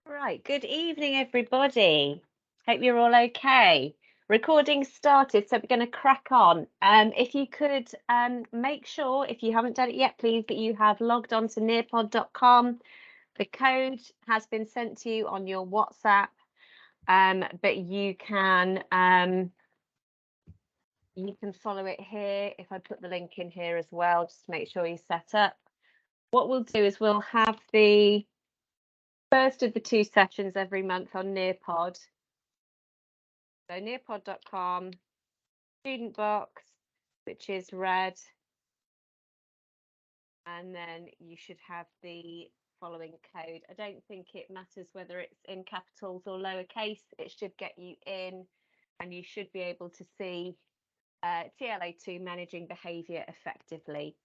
Right, good evening, everybody. Hope you're all okay. Recording started, so we're going to crack on. If you could make sure, if you haven't done it yet, please, that you have logged on to nearpod.com. The code has been sent to you on your WhatsApp, but you can follow it here. If I put the link in here as well, just to make sure you're set up. What we'll do is we'll have the first of the two sessions every month on Nearpod. So nearpod.com, student box, which is red, and then you should have the following code. I don't think it matters whether it's in capitals or lowercase. It should get you in, and you should be able to see TLA2 managing behaviour effectively.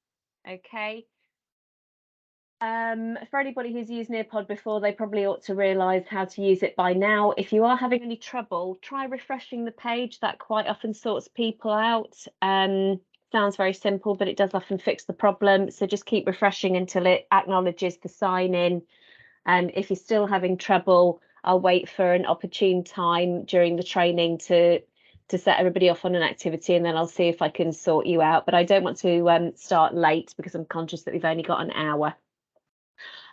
Okay. For anybody who's used Nearpod before, they probably ought to realise how to use it by now. If you are having any trouble, try refreshing the page. That quite often sorts people out. Sounds very simple, but it does often fix the problem. So just keep refreshing until it acknowledges the sign in. And if you're still having trouble, I'll wait for an opportune time during the training to set everybody off on an activity, and then I'll see if I can sort you out. But I don't want to start late because I'm conscious that we've only got an hour.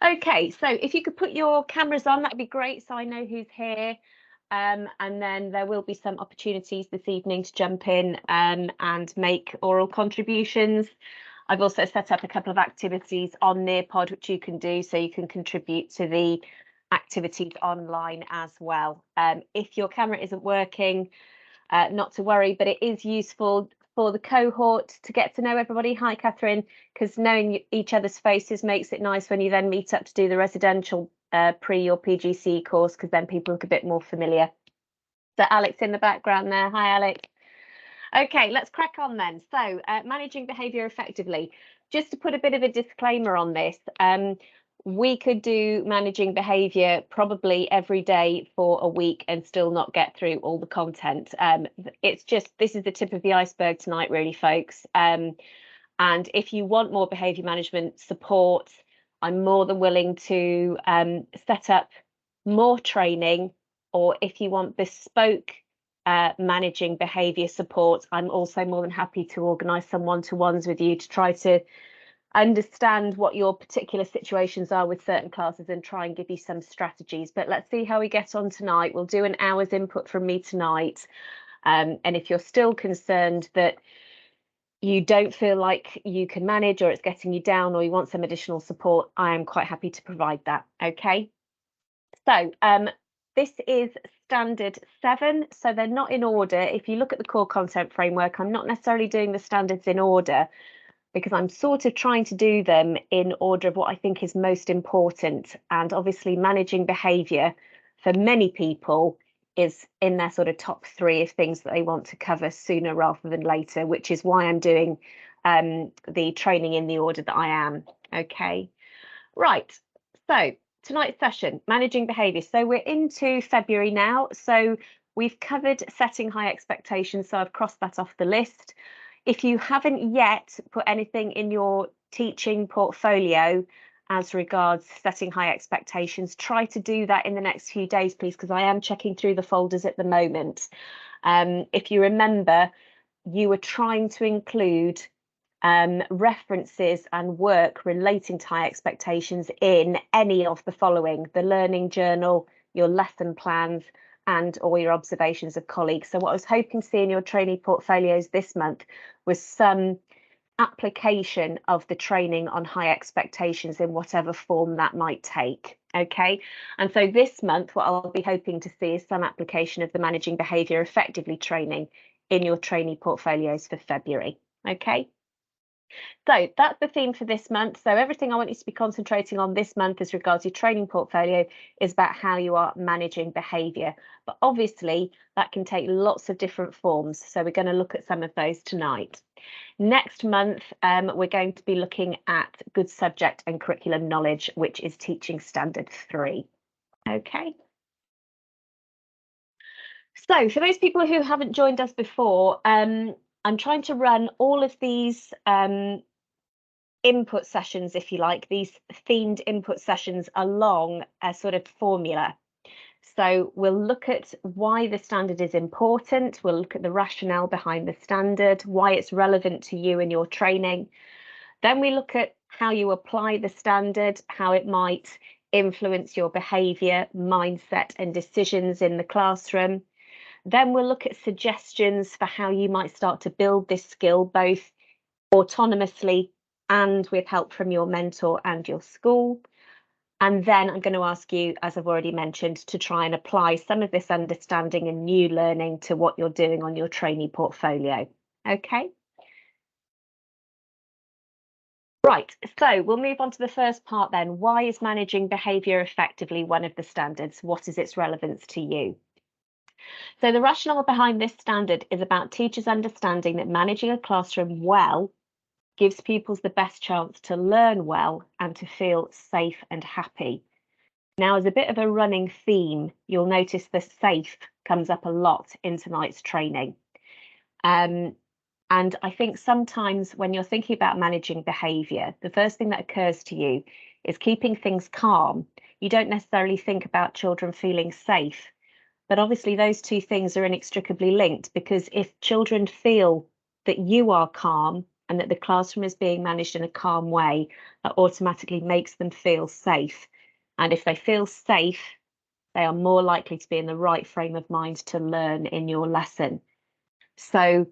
Okay, so if you could put your cameras on, that'd be great, so I know who's here. And then there will be some opportunities this evening to jump in and make oral contributions. I've also set up a couple of activities on Nearpod, which you can do, so you can contribute to the activities online as well. If your camera isn't working, not to worry, but it is useful for the cohort to get to know everybody. Hi, Catherine, because knowing each other's faces makes it nice when you then meet up to do the residential pre or PGC course, because then people look a bit more familiar. So Alex in the background there. Hi, Alex. Okay, let's crack on then. So managing behaviour effectively. Just to put a bit of a disclaimer on this, we could do managing behaviour probably every day for a week and still not get through all the content. It's just, this is the tip of the iceberg tonight, really, folks. And if you want more behaviour management support, I'm more than willing to set up more training, or if you want bespoke managing behaviour support, I'm also more than happy to organise some one-to-ones with you to try to understand what your particular situations are with certain classes and try and give you some strategies. But let's see how we get on tonight. We'll do an hour's input from me tonight. And if you're still concerned that you don't feel like you can manage, or it's getting you down, or you want some additional support, I am quite happy to provide that. Okay. So this is standard 7, so they're not in order. If you look at the core content framework, I'm not necessarily doing the standards in order, because I'm sort of trying to do them in order of what I think is most important. And obviously managing behaviour for many people is in their sort of top 3 of things that they want to cover sooner rather than later, which is why I'm doing the training in the order that I am. Okay, right. So tonight's session, managing behaviour. So we're into February now. So we've covered setting high expectations. So I've crossed that off the list. If you haven't yet put anything in your teaching portfolio as regards setting high expectations, try to do that in the next few days, please, because I am checking through the folders at the moment. If you remember, you were trying to include references and work relating to high expectations in any of the following: the learning journal, your lesson plans, and all your observations of colleagues. So what I was hoping to see in your trainee portfolios this month was some application of the training on high expectations in whatever form that might take. Okay, and so this month what I'll be hoping to see is some application of the managing behaviour effectively training in your trainee portfolios for February. Okay. So that's the theme for this month. So everything I want you to be concentrating on this month as regards your training portfolio is about how you are managing behaviour. But obviously that can take lots of different forms. So we're going to look at some of those tonight. Next month, we're going to be looking at good subject and curriculum knowledge, which is teaching standard 3. Okay. So for those people who haven't joined us before, I'm trying to run all of these input sessions, if you like, these themed input sessions along a sort of formula. So we'll look at why the standard is important, we'll look at the rationale behind the standard, why it's relevant to you and your training. Then we look at how you apply the standard, how it might influence your behaviour, mindset and decisions in the classroom. Then we'll look at suggestions for how you might start to build this skill both autonomously and with help from your mentor and your school. And then I'm going to ask you, as I've already mentioned, to try and apply some of this understanding and new learning to what you're doing on your trainee portfolio. Okay. Right, so we'll move on to the first part then. Why is managing behaviour effectively one of the standards? What is its relevance to you? So the rationale behind this standard is about teachers understanding that managing a classroom well gives pupils the best chance to learn well and to feel safe and happy. Now, as a bit of a running theme, you'll notice the safe comes up a lot in tonight's training. And I think sometimes when you're thinking about managing behaviour, the first thing that occurs to you is keeping things calm. You don't necessarily think about children feeling safe, but obviously those two things are inextricably linked, because if children feel that you are calm and that the classroom is being managed in a calm way, that automatically makes them feel safe. And if they feel safe, they are more likely to be in the right frame of mind to learn in your lesson. So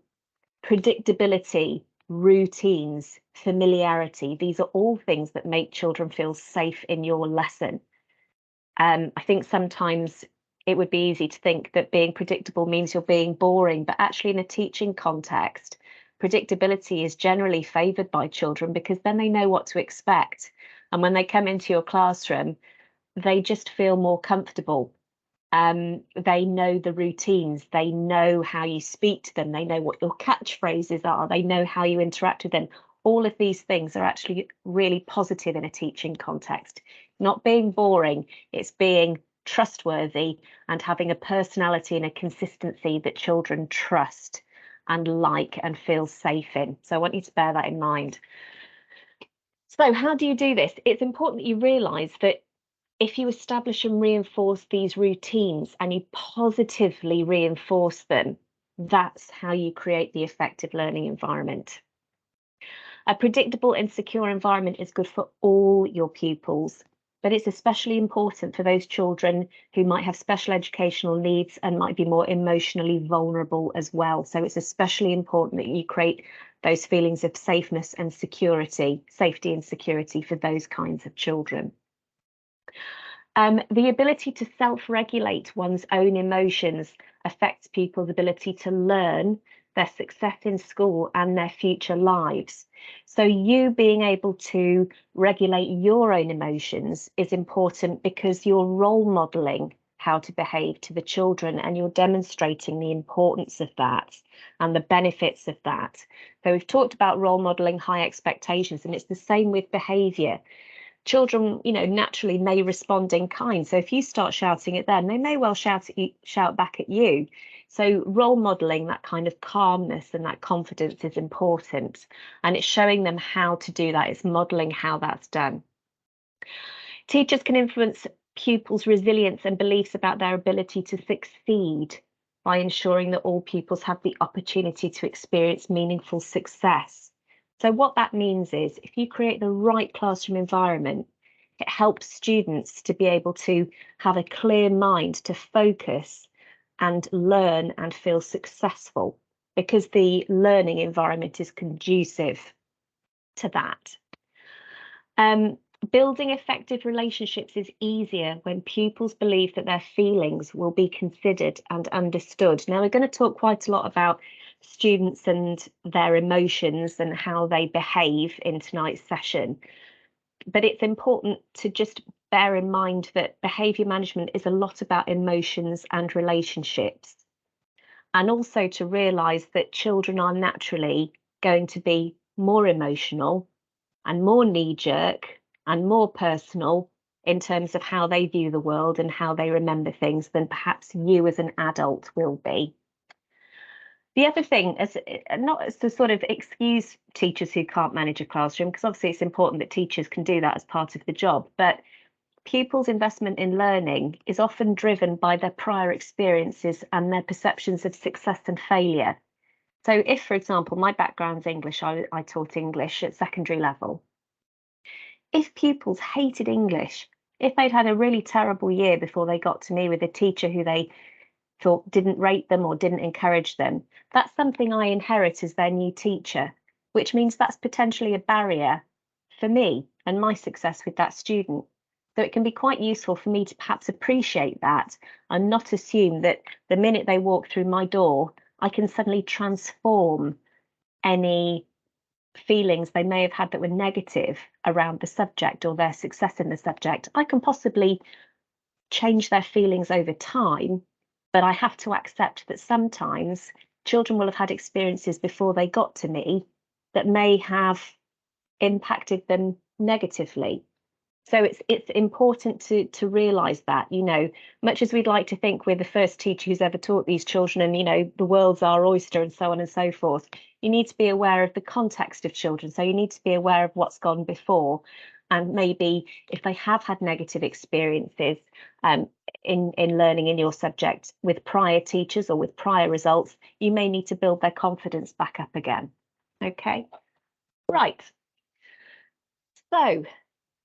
predictability, routines, familiarity, these are all things that make children feel safe in your lesson. I think sometimes it would be easy to think that being predictable means you're being boring, but actually in a teaching context, predictability is generally favoured by children because then they know what to expect. And when they come into your classroom, they just feel more comfortable. They know the routines, they know how you speak to them, they know what your catchphrases are, they know how you interact with them. All of these things are actually really positive in a teaching context. Not being boring, it's being trustworthy and having a personality and a consistency that children trust and like and feel safe in. So I want you to bear that in mind. So how do you do this? It's important that you realise that if you establish and reinforce these routines and you positively reinforce them, that's how you create the effective learning environment. A predictable and secure environment is good for all your pupils, but it's especially important for those children who might have special educational needs and might be more emotionally vulnerable as well. So it's especially important that you create those feelings of safeness and security, safety and security for those kinds of children. The ability to self-regulate one's own emotions affects people's ability to learn, their success in school and their future lives. So you being able to regulate your own emotions is important because you're role modeling how to behave to the children and you're demonstrating the importance of that and the benefits of that. So we've talked about role modeling high expectations, and it's the same with behavior. Children, naturally may respond in kind. So if you start shouting at them, they may well shout back at you. So role modeling that kind of calmness and that confidence is important. And it's showing them how to do that. It's modeling how that's done. Teachers can influence pupils' resilience and beliefs about their ability to succeed by ensuring that all pupils have the opportunity to experience meaningful success. So what that means is if you create the right classroom environment, it helps students to be able to have a clear mind to focus and learn and feel successful because the learning environment is conducive to that. Building effective relationships is easier when pupils believe that their feelings will be considered and understood. Now, we're going to talk quite a lot about students and their emotions and how they behave in tonight's session. But it's important to just bear in mind that behaviour management is a lot about emotions and relationships. And also to realise that children are naturally going to be more emotional and more knee-jerk and more personal in terms of how they view the world and how they remember things than perhaps you as an adult will be. The other thing is not as to sort of excuse teachers who can't manage a classroom, because obviously it's important that teachers can do that as part of the job, but pupils' investment in learning is often driven by their prior experiences and their perceptions of success and failure. So if, for example, my background's English, I taught English at secondary level. If pupils hated English, if they'd had a really terrible year before they got to me with a teacher who they thought didn't rate them or didn't encourage them, that's something I inherit as their new teacher, which means that's potentially a barrier for me and my success with that student. So it can be quite useful for me to perhaps appreciate that and not assume that the minute they walk through my door, I can suddenly transform any feelings they may have had that were negative around the subject or their success in the subject. I can possibly change their feelings over time, but I have to accept that sometimes children will have had experiences before they got to me that may have impacted them negatively. So it's important to realise that, you know, much as we'd like to think we're the first teacher who's ever taught these children and, you know, the world's our oyster and so on and so forth, you need to be aware of the context of children. So you need to be aware of what's gone before. And maybe if they have had negative experiences in learning in your subject with prior teachers or with prior results, you may need to build their confidence back up again. Okay, right. So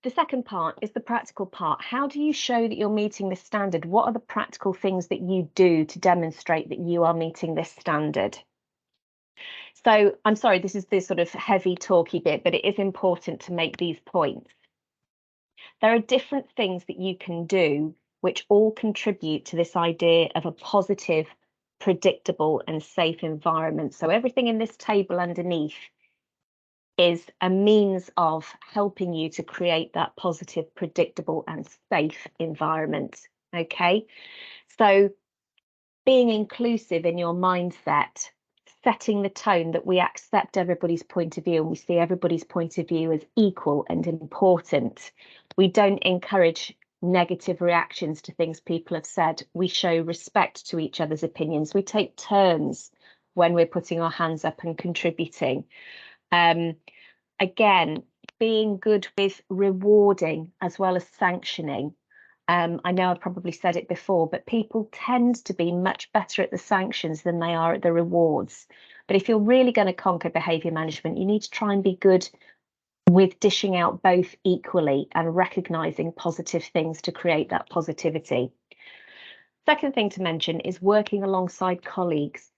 the second part is the practical part. How do you show that you're meeting this standard? What are the practical things that you do to demonstrate that you are meeting this standard? So I'm sorry, this is the sort of heavy talky bit, but it is important to make these points. There are different things that you can do which all contribute to this idea of a positive, predictable and safe environment. So everything in this table underneath is a means of helping you to create that positive, predictable and safe environment. Okay, so being inclusive in your mindset, setting the tone that we accept everybody's point of view and we see everybody's point of view as equal and important. We don't encourage negative reactions to things people have said. We show respect to each other's opinions. We take turns when we're putting our hands up and contributing. Again, being good with rewarding as well as sanctioning. I know I've probably said it before, but people tend to be much better at the sanctions than they are at the rewards. But if you're really going to conquer behaviour management, you need to try and be good with dishing out both equally and recognising positive things to create that positivity. Second thing to mention is working alongside colleagues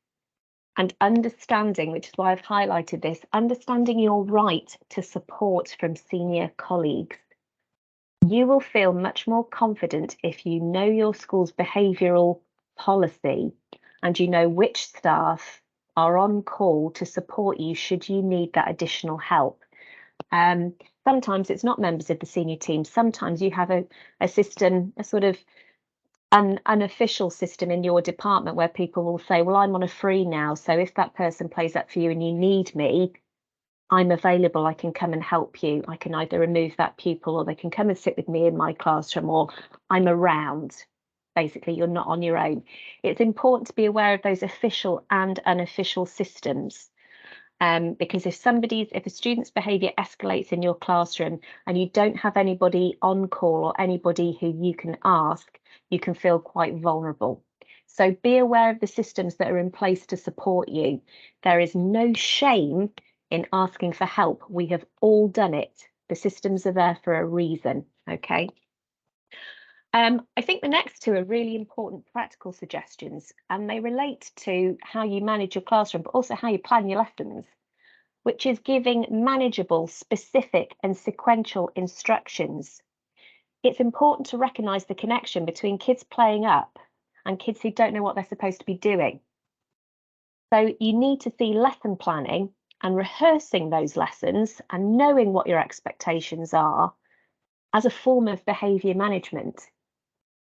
and understanding, which is why I've highlighted this, understanding your right to support from senior colleagues. You will feel much more confident if you know your school's behavioural policy and you know which staff are on call to support you should you need that additional help. Sometimes it's not members of the senior team. Sometimes you have a system, a sort of an unofficial system in your department where people will say, well, I'm on a free now, so if that person plays up for you and you need me, I'm available, I can come and help you. I can either remove that pupil or they can come and sit with me in my classroom, or I'm around. Basically, you're not on your own. It's important to be aware of those official and unofficial systems. Because if a student's behaviour escalates in your classroom and you don't have anybody on call or anybody who you can ask, you can feel quite vulnerable. So be aware of the systems that are in place to support you. There is no shame in asking for help. We have all done it. The systems are there for a reason, okay? I think the next two are really important practical suggestions, and they relate to how you manage your classroom, but also how you plan your lessons, which is giving manageable, specific and sequential instructions. It's important to recognise the connection between kids playing up and kids who don't know what they're supposed to be doing. So you need to see lesson planning and rehearsing those lessons and knowing what your expectations are as a form of behaviour management.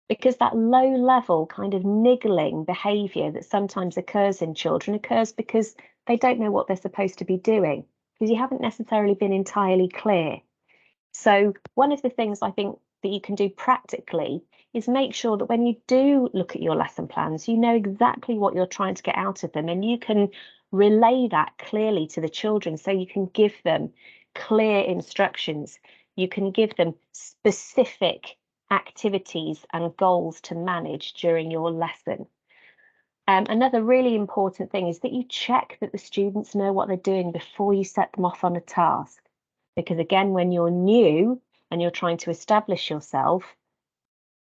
Because that low level kind of niggling behaviour that sometimes occurs in children occurs because they don't know what they're supposed to be doing, because you haven't necessarily been entirely clear. So one of the things I think that you can do practically is make sure that when you do look at your lesson plans, you know exactly what you're trying to get out of them, and you can relay that clearly to the children, so you can give them clear instructions. You can give them specific activities and goals to manage during your lesson. Another really important thing is that you check that the students know what they're doing before you set them off on a task. Because again, when you're new and you're trying to establish yourself,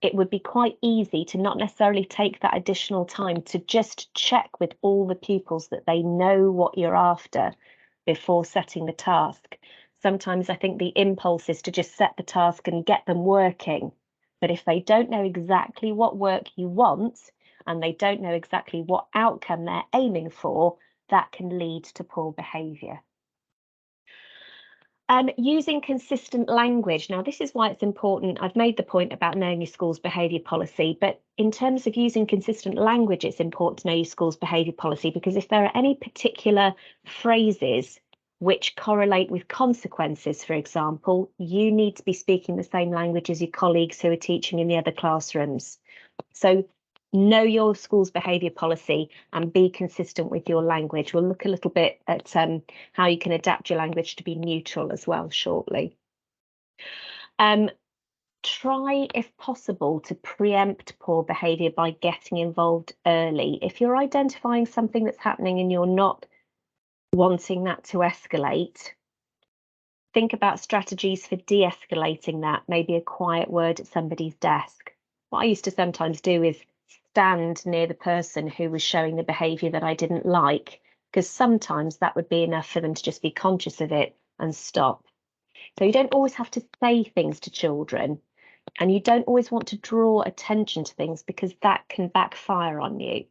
it would be quite easy to not necessarily take that additional time to just check with all the pupils that they know what you're after before setting the task. Sometimes I think the impulse is to just set the task and get them working. But if they don't know exactly what work you want, and they don't know exactly what outcome they're aiming for, that can lead to poor behaviour. Using consistent language. Now, this is why it's important. I've made the point about knowing your school's behaviour policy, but in terms of using consistent language, it's important to know your school's behaviour policy, because if there are any particular phrases which correlate with consequences, for example, you need to be speaking the same language as your colleagues who are teaching in the other classrooms. So know your school's behaviour policy and be consistent with your language. We'll look a little bit at how you can adapt your language to be neutral as well shortly. Try, if possible, to preempt poor behaviour by getting involved early. If you're identifying something that's happening and you're not wanting that to escalate, think about strategies for de-escalating that, maybe a quiet word at somebody's desk. What I used to sometimes do is stand near the person who was showing the behaviour that I didn't like, because sometimes that would be enough for them to just be conscious of it and stop. So you don't always have to say things to children, and you don't always want to draw attention to things, because that can backfire on you.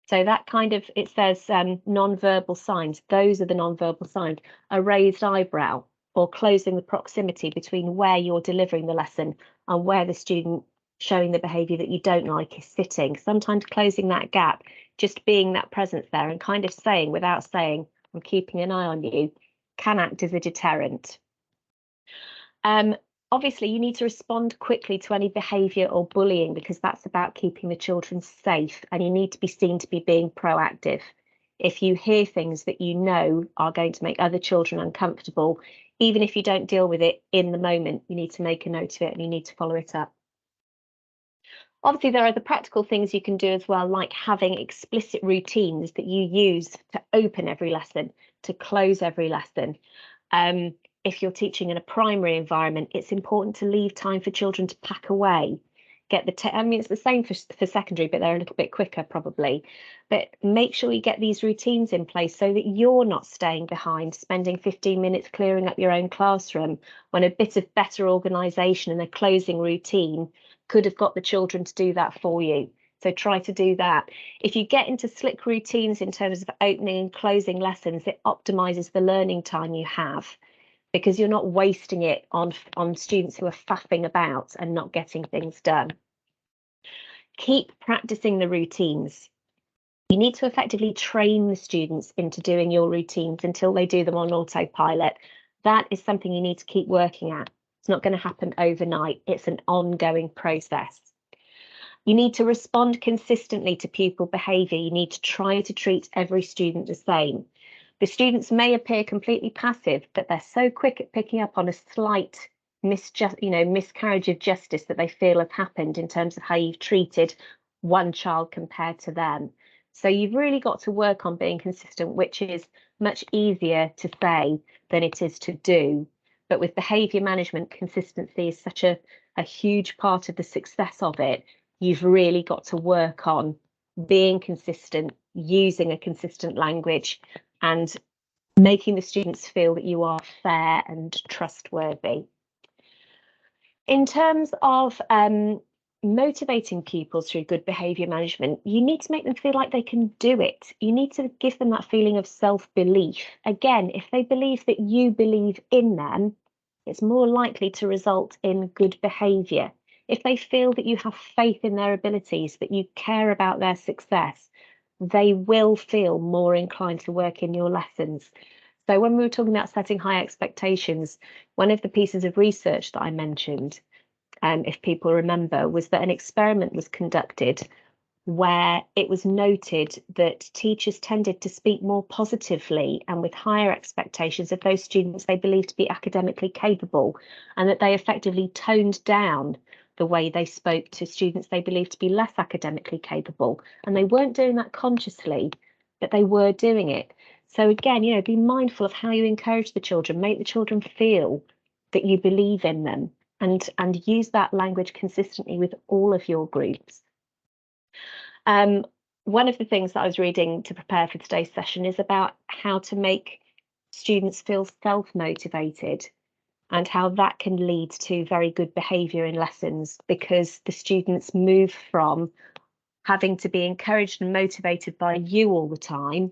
So that kind of, it says non-verbal signs. Those are the non-verbal signs. A raised eyebrow, or closing the proximity between where you're delivering the lesson and where the student showing the behaviour that you don't like is sitting. Sometimes closing that gap, just being that presence there and kind of saying, without saying, I'm keeping an eye on you, can act as a deterrent. Obviously, you need to respond quickly to any behaviour or bullying, because that's about keeping the children safe, and you need to be seen to be being proactive. If you hear things that you know are going to make other children uncomfortable, even if you don't deal with it in the moment, you need to make a note of it and you need to follow it up. Obviously, there are the practical things you can do as well, like having explicit routines that you use to open every lesson, to close every lesson. If you're teaching in a primary environment, it's important to leave time for children to pack away. Get the I mean, it's the same for secondary, but they're a little bit quicker probably. But make sure you get these routines in place so that you're not staying behind, spending 15 minutes clearing up your own classroom, when a bit of better organisation and a closing routine could have got the children to do that for you. So try to do that. If you get into slick routines in terms of opening and closing lessons, it optimises the learning time you have, because you're not wasting it on students who are faffing about and not getting things done. Keep practicing the routines. You need to effectively train the students into doing your routines until they do them on autopilot. That is something you need to keep working at. It's not going to happen overnight. It's an ongoing process. You need to respond consistently to pupil behaviour. You need to try to treat every student the same. The students may appear completely passive, but they're so quick at picking up on a slight miscarriage of justice that they feel have happened in terms of how you've treated one child compared to them. So you've really got to work on being consistent, which is much easier to say than it is to do. But with behaviour management, consistency is such a huge part of the success of it. You've really got to work on being consistent, using a consistent language, and making the students feel that you are fair and trustworthy. In terms of motivating pupils through good behaviour management, you need to make them feel like they can do it. You need to give them that feeling of self-belief. Again, if they believe that you believe in them, it's more likely to result in good behaviour. If they feel that you have faith in their abilities, that you care about their success, they will feel more inclined to work in your lessons. So when we were talking about setting high expectations, one of the pieces of research that I mentioned if people remember, was that an experiment was conducted where it was noted that teachers tended to speak more positively and with higher expectations of those students they believed to be academically capable, and that they effectively toned down the way they spoke to students they believed to be less academically capable. And they weren't doing that consciously, but they were doing it. So again, be mindful of how you encourage the children, make the children feel that you believe in them, and use that language consistently with all of your groups. One of the things that I was reading to prepare for today's session is about how to make students feel self-motivated and how that can lead to very good behaviour in lessons, because the students move from having to be encouraged and motivated by you all the time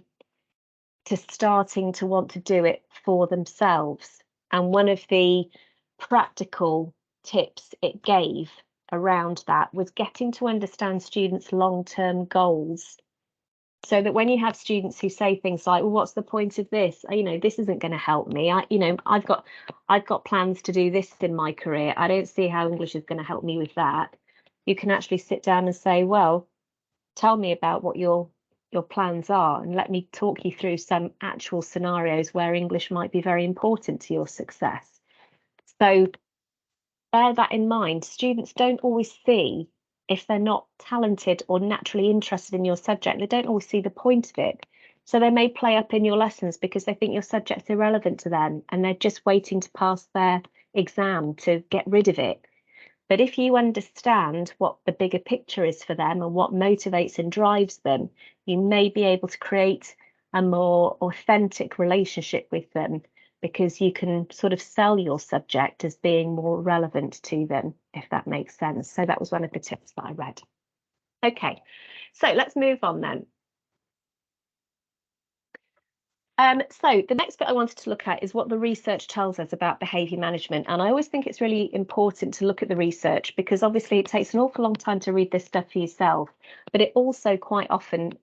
to starting to want to do it for themselves. And one of the practical tips it gave around that was getting to understand students' long-term goals, so that when you have students who say things like, well, what's the point of this? This isn't going to help me. I've got plans to do this in my career. I don't see how English is going to help me with that. You can actually sit down and say, well, tell me about what your plans are, and let me talk you through some actual scenarios where English might be very important to your success. So bear that in mind. Students don't always see, if they're not talented or naturally interested in your subject, they don't always see the point of it. So they may play up in your lessons because they think your subject's irrelevant to them and they're just waiting to pass their exam to get rid of it. But if you understand what the bigger picture is for them and what motivates and drives them, you may be able to create a more authentic relationship with them, because you can sort of sell your subject as being more relevant to them, if that makes sense. So that was one of the tips that I read. Okay, so let's move on then. So the next bit I wanted to look at is what the research tells us about behaviour management. And I always think it's really important to look at the research, because obviously it takes an awful long time to read this stuff for yourself, but it also quite often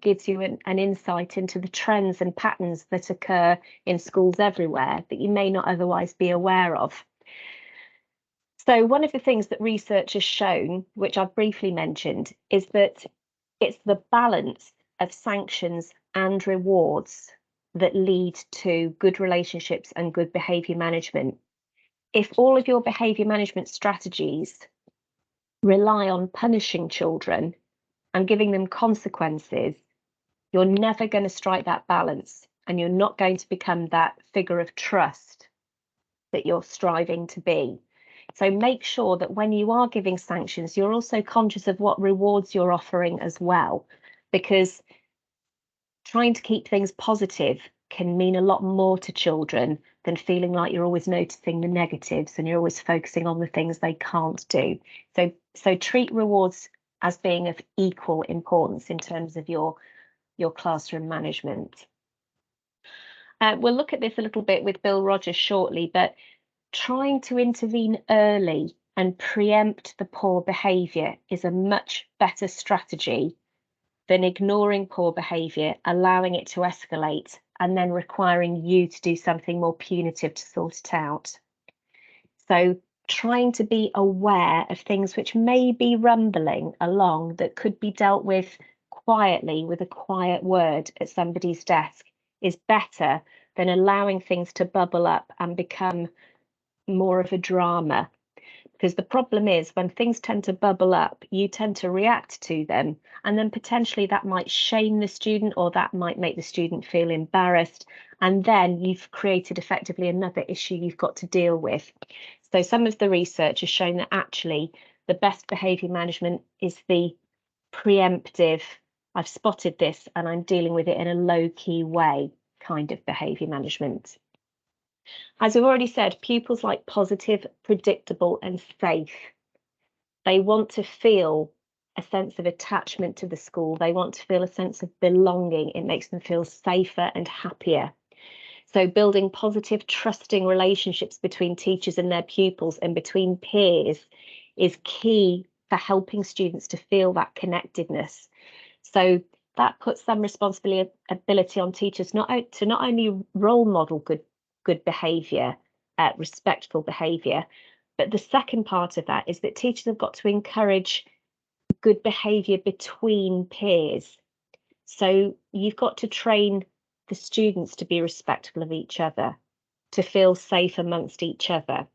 gives you an insight into the trends and patterns that occur in schools everywhere that you may not otherwise be aware of. So one of the things that research has shown, which I've briefly mentioned, is that it's the balance of sanctions and rewards that lead to good relationships and good behaviour management. If all of your behaviour management strategies rely on punishing children and giving them consequences, you're never going to strike that balance, and you're not going to become that figure of trust that you're striving to be. So make sure that when you are giving sanctions, you're also conscious of what rewards you're offering as well, because trying to keep things positive can mean a lot more to children than feeling like you're always noticing the negatives and you're always focusing on the things they can't do. So treat rewards as being of equal importance in terms of your classroom management. We'll look at this a little bit with Bill Rogers shortly, but trying to intervene early and preempt the poor behaviour is a much better strategy than ignoring poor behaviour, allowing it to escalate, and then requiring you to do something more punitive to sort it out. So trying to be aware of things which may be rumbling along that could be dealt with quietly with a quiet word at somebody's desk is better than allowing things to bubble up and become more of a drama. Because the problem is, when things tend to bubble up, you tend to react to them, and then potentially that might shame the student, or that might make the student feel embarrassed, and then you've created effectively another issue you've got to deal with. So some of the research has shown that actually the best behaviour management is the preemptive, I've spotted this and I'm dealing with it in a low-key way kind of behaviour management. As we've already said, pupils like positive, predictable, and safe. They want to feel a sense of attachment to the school. They want to feel a sense of belonging. It makes them feel safer and happier. So building positive, trusting relationships between teachers and their pupils and between peers is key for helping students to feel that connectedness. So that puts some responsibility on teachers not only role model good behaviour, respectful behaviour, But the second part of that is that teachers have got to encourage good behaviour between peers. So you've got to train the students to be respectful of each other, to feel safe amongst each other.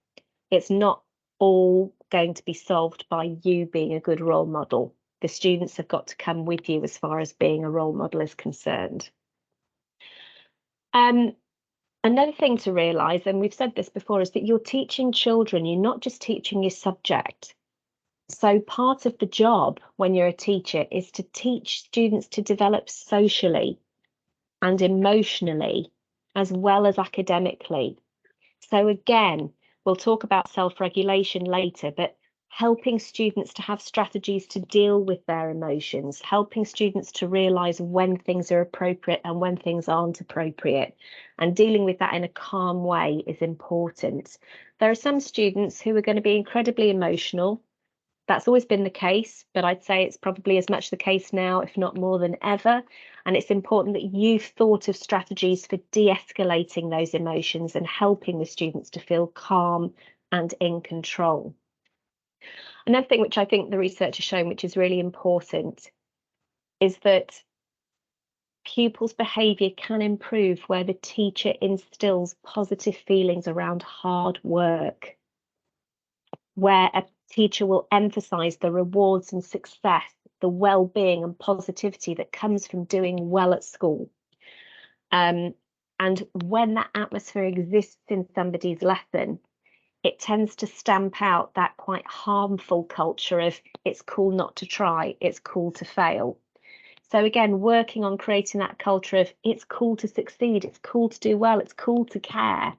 It's not all going to be solved by you being a good role model. The students have got to come with you as far as being a role model is concerned. Another thing to realise, and we've said this before, is that you're teaching children, you're not just teaching your subject. So part of the job when you're a teacher is to teach students to develop socially and emotionally, as well as academically. So again, we'll talk about self-regulation later, but helping students to have strategies to deal with their emotions, helping students to realise when things are appropriate and when things aren't appropriate, and dealing with that in a calm way is important. There are some students who are going to be incredibly emotional. That's always been the case, but I'd say it's probably as much the case now, if not more than ever. And it's important that you've thought of strategies for de-escalating those emotions and helping the students to feel calm and in control. Another thing which I think the research has shown, which is really important, is that pupils' behaviour can improve where the teacher instills positive feelings around hard work, where a teacher will emphasize the rewards and success, the well-being and positivity that comes from doing well at school. And when that atmosphere exists in somebody's lesson, it tends to stamp out that quite harmful culture of it's cool not to try, it's cool to fail. So again, working on creating that culture of it's cool to succeed, it's cool to do well, it's cool to care,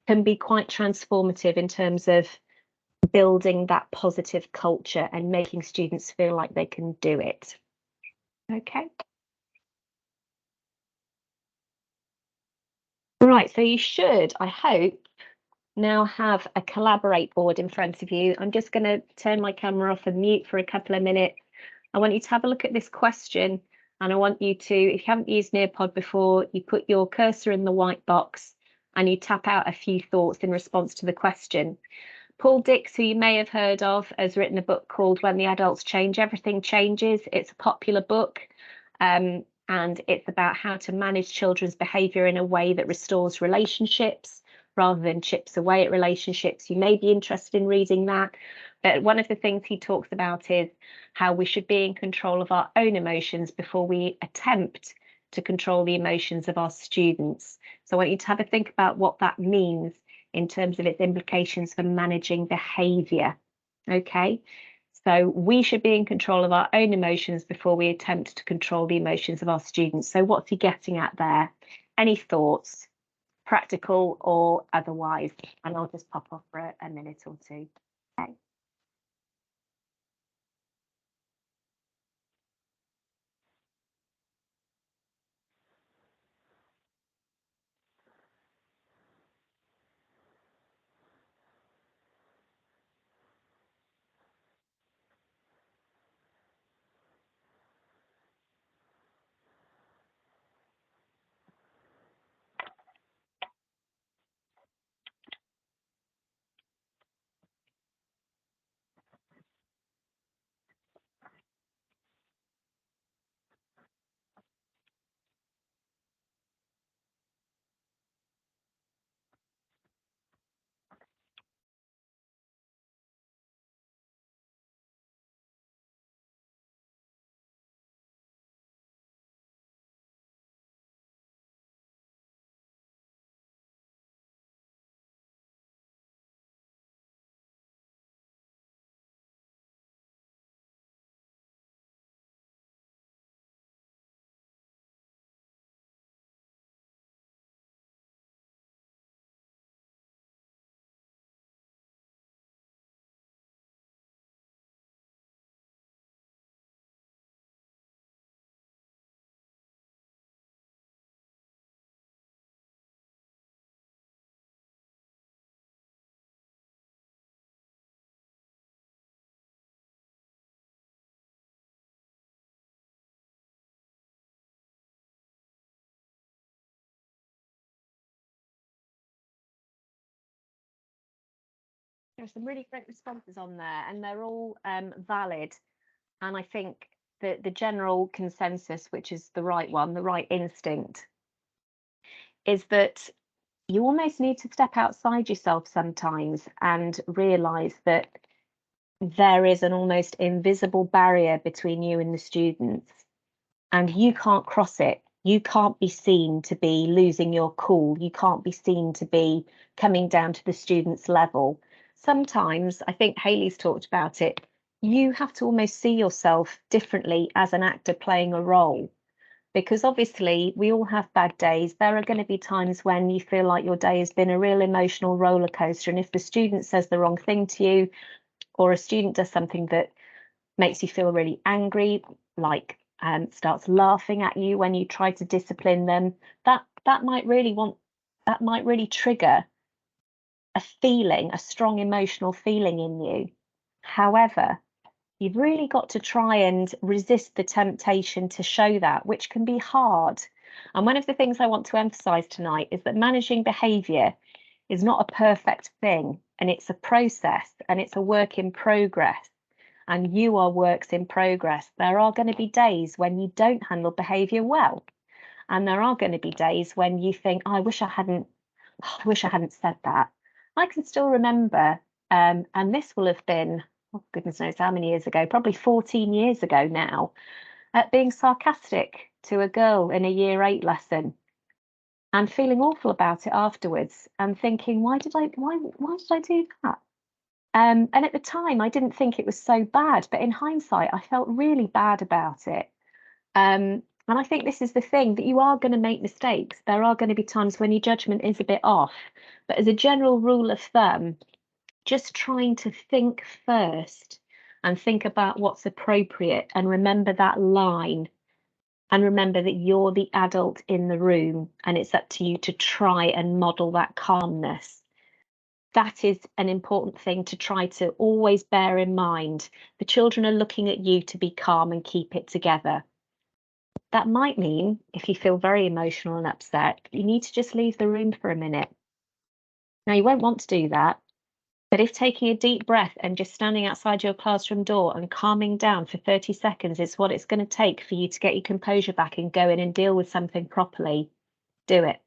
can be quite transformative in terms of building that positive culture and making students feel like they can do it. Okay. Right, so you should, I hope, now have a collaborate board in front of you. I'm just going to turn my camera off and mute for a couple of minutes. I want you to have a look at this question, and I want you to, if you haven't used Nearpod before, you put your cursor in the white box and you tap out a few thoughts in response to the question. Paul Dix, who you may have heard of, has written a book called When the Adults Change, Everything Changes. It's a popular book, and it's about how to manage children's behaviour in a way that restores relationships rather than chips away at relationships. You may be interested in reading that. But one of the things he talks about is how we should be in control of our own emotions before we attempt to control the emotions of our students. So I want you to have a think about what that means in terms of its implications for managing behaviour. Okay, so we should be in control of our own emotions before we attempt to control the emotions of our students. So what's he getting at there? Any thoughts, practical or otherwise? And I'll just pop off for a minute or two. Okay. There are some really great responses on there, and they're all valid. And I think that the general consensus, which is the right one, the right instinct, is that you almost need to step outside yourself sometimes and realize that there is an almost invisible barrier between you and the students, and you can't cross it. You can't be seen to be losing your cool. You can't be seen to be coming down to the student's level. Sometimes, I think Hayley's talked about it, you have to almost see yourself differently as an actor playing a role. Because obviously, we all have bad days. There are going to be times when you feel like your day has been a real emotional roller coaster. And if the student says the wrong thing to you, or a student does something that makes you feel really angry, like starts laughing at you when you try to discipline them, that might really trigger a feeling, a strong emotional feeling in you. However, you've really got to try and resist the temptation to show that, which can be hard. And one of the things I want to emphasize tonight is that managing behavior is not a perfect thing, and it's a process, and it's a work in progress. And you are works in progress. There are going to be days when you don't handle behavior well. And there are going to be days when you think, oh, I wish I hadn't said that. I can still remember, and this will have been, oh, goodness knows how many years ago, probably 14 years ago now, at being sarcastic to a girl in a year 8 lesson and feeling awful about it afterwards and thinking, why did I do that? And at the time, I didn't think it was so bad, but in hindsight, I felt really bad about it. And I think this is the thing, that you are going to make mistakes. There are going to be times when your judgment is a bit off. But as a general rule of thumb, just trying to think first and think about what's appropriate and remember that line, and remember that you're the adult in the room and it's up to you to try and model that calmness. That is an important thing to try to always bear in mind. The children are looking at you to be calm and keep it together. That might mean, if you feel very emotional and upset, you need to just leave the room for a minute. Now, you won't want to do that, but if taking a deep breath and just standing outside your classroom door and calming down for 30 seconds is what it's going to take for you to get your composure back and go in and deal with something properly, do it.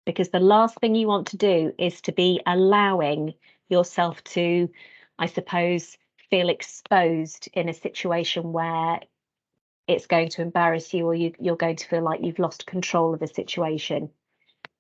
Because the last thing you want to do is to be allowing yourself to, I suppose, feel exposed in a situation where it's going to embarrass you, or you're going to feel like you've lost control of the situation.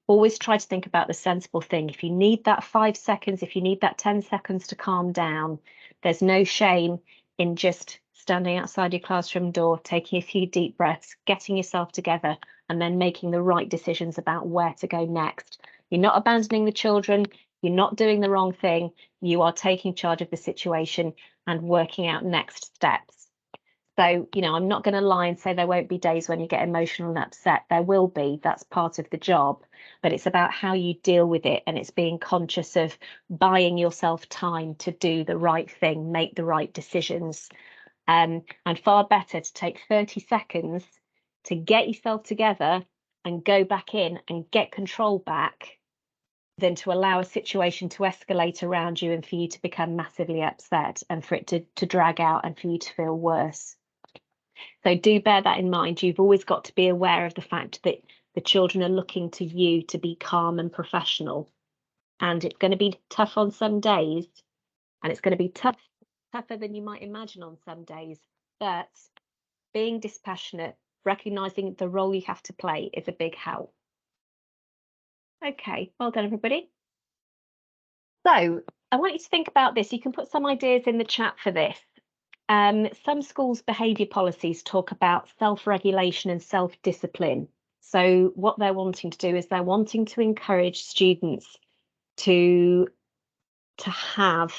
Always try to think about the sensible thing. If you need that 5 seconds, if you need that 10 seconds to calm down, there's no shame in just standing outside your classroom door, taking a few deep breaths, getting yourself together, and then making the right decisions about where to go next. You're not abandoning the children. You're not doing the wrong thing. You are taking charge of the situation and working out next steps. So, I'm not going to lie and say there won't be days when you get emotional and upset. There will be. That's part of the job. But it's about how you deal with it. And it's being conscious of buying yourself time to do the right thing, make the right decisions. And far better to take 30 seconds to get yourself together and go back in and get control back than to allow a situation to escalate around you and for you to become massively upset and for it to drag out and for you to feel worse. So do bear that in mind. You've always got to be aware of the fact that the children are looking to you to be calm and professional. And it's going to be tough on some days, and it's going to be tougher than you might imagine on some days. But being dispassionate, recognizing the role you have to play is a big help. Okay, well done, everybody. So I want you to think about this. You can put some ideas in the chat for this. Some schools' behaviour policies talk about self-regulation and self-discipline. So what they're wanting to do is they're wanting to encourage students to have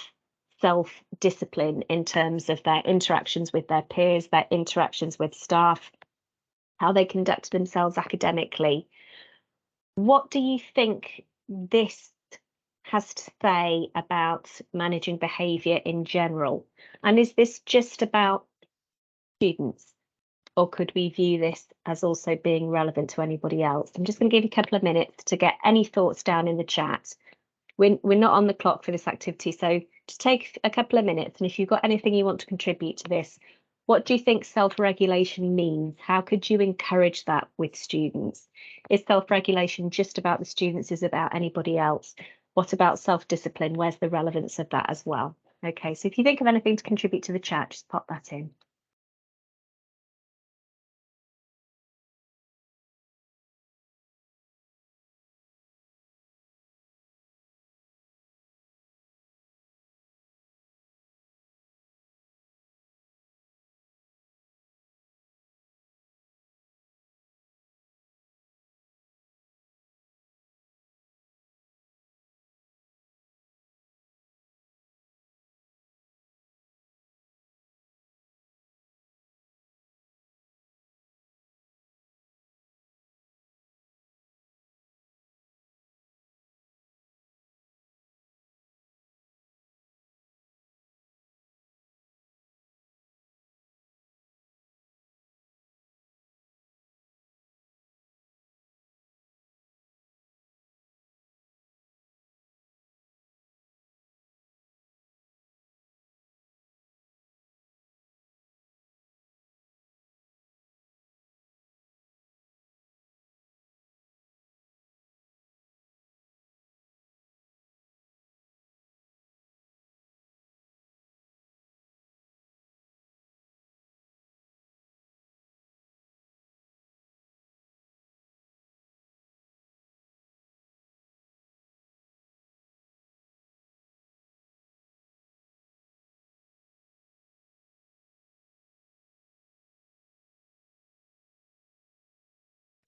self-discipline in terms of their interactions with their peers, their interactions with staff, how they conduct themselves academically. What do you think this has to say about managing behaviour in general? And is this just about students, or could we view this as also being relevant to anybody else? I'm just going to give you a couple of minutes to get any thoughts down in the chat. we're not on the clock for this activity, so just take a couple of minutes, and if you've got anything you want to contribute to this, what do you think self-regulation means? How could you encourage that with students? Is self-regulation just about the students? Is it about anybody else? What about self-discipline? Where's the relevance of that as well? Okay, so if you think of anything to contribute to the chat, just pop that in.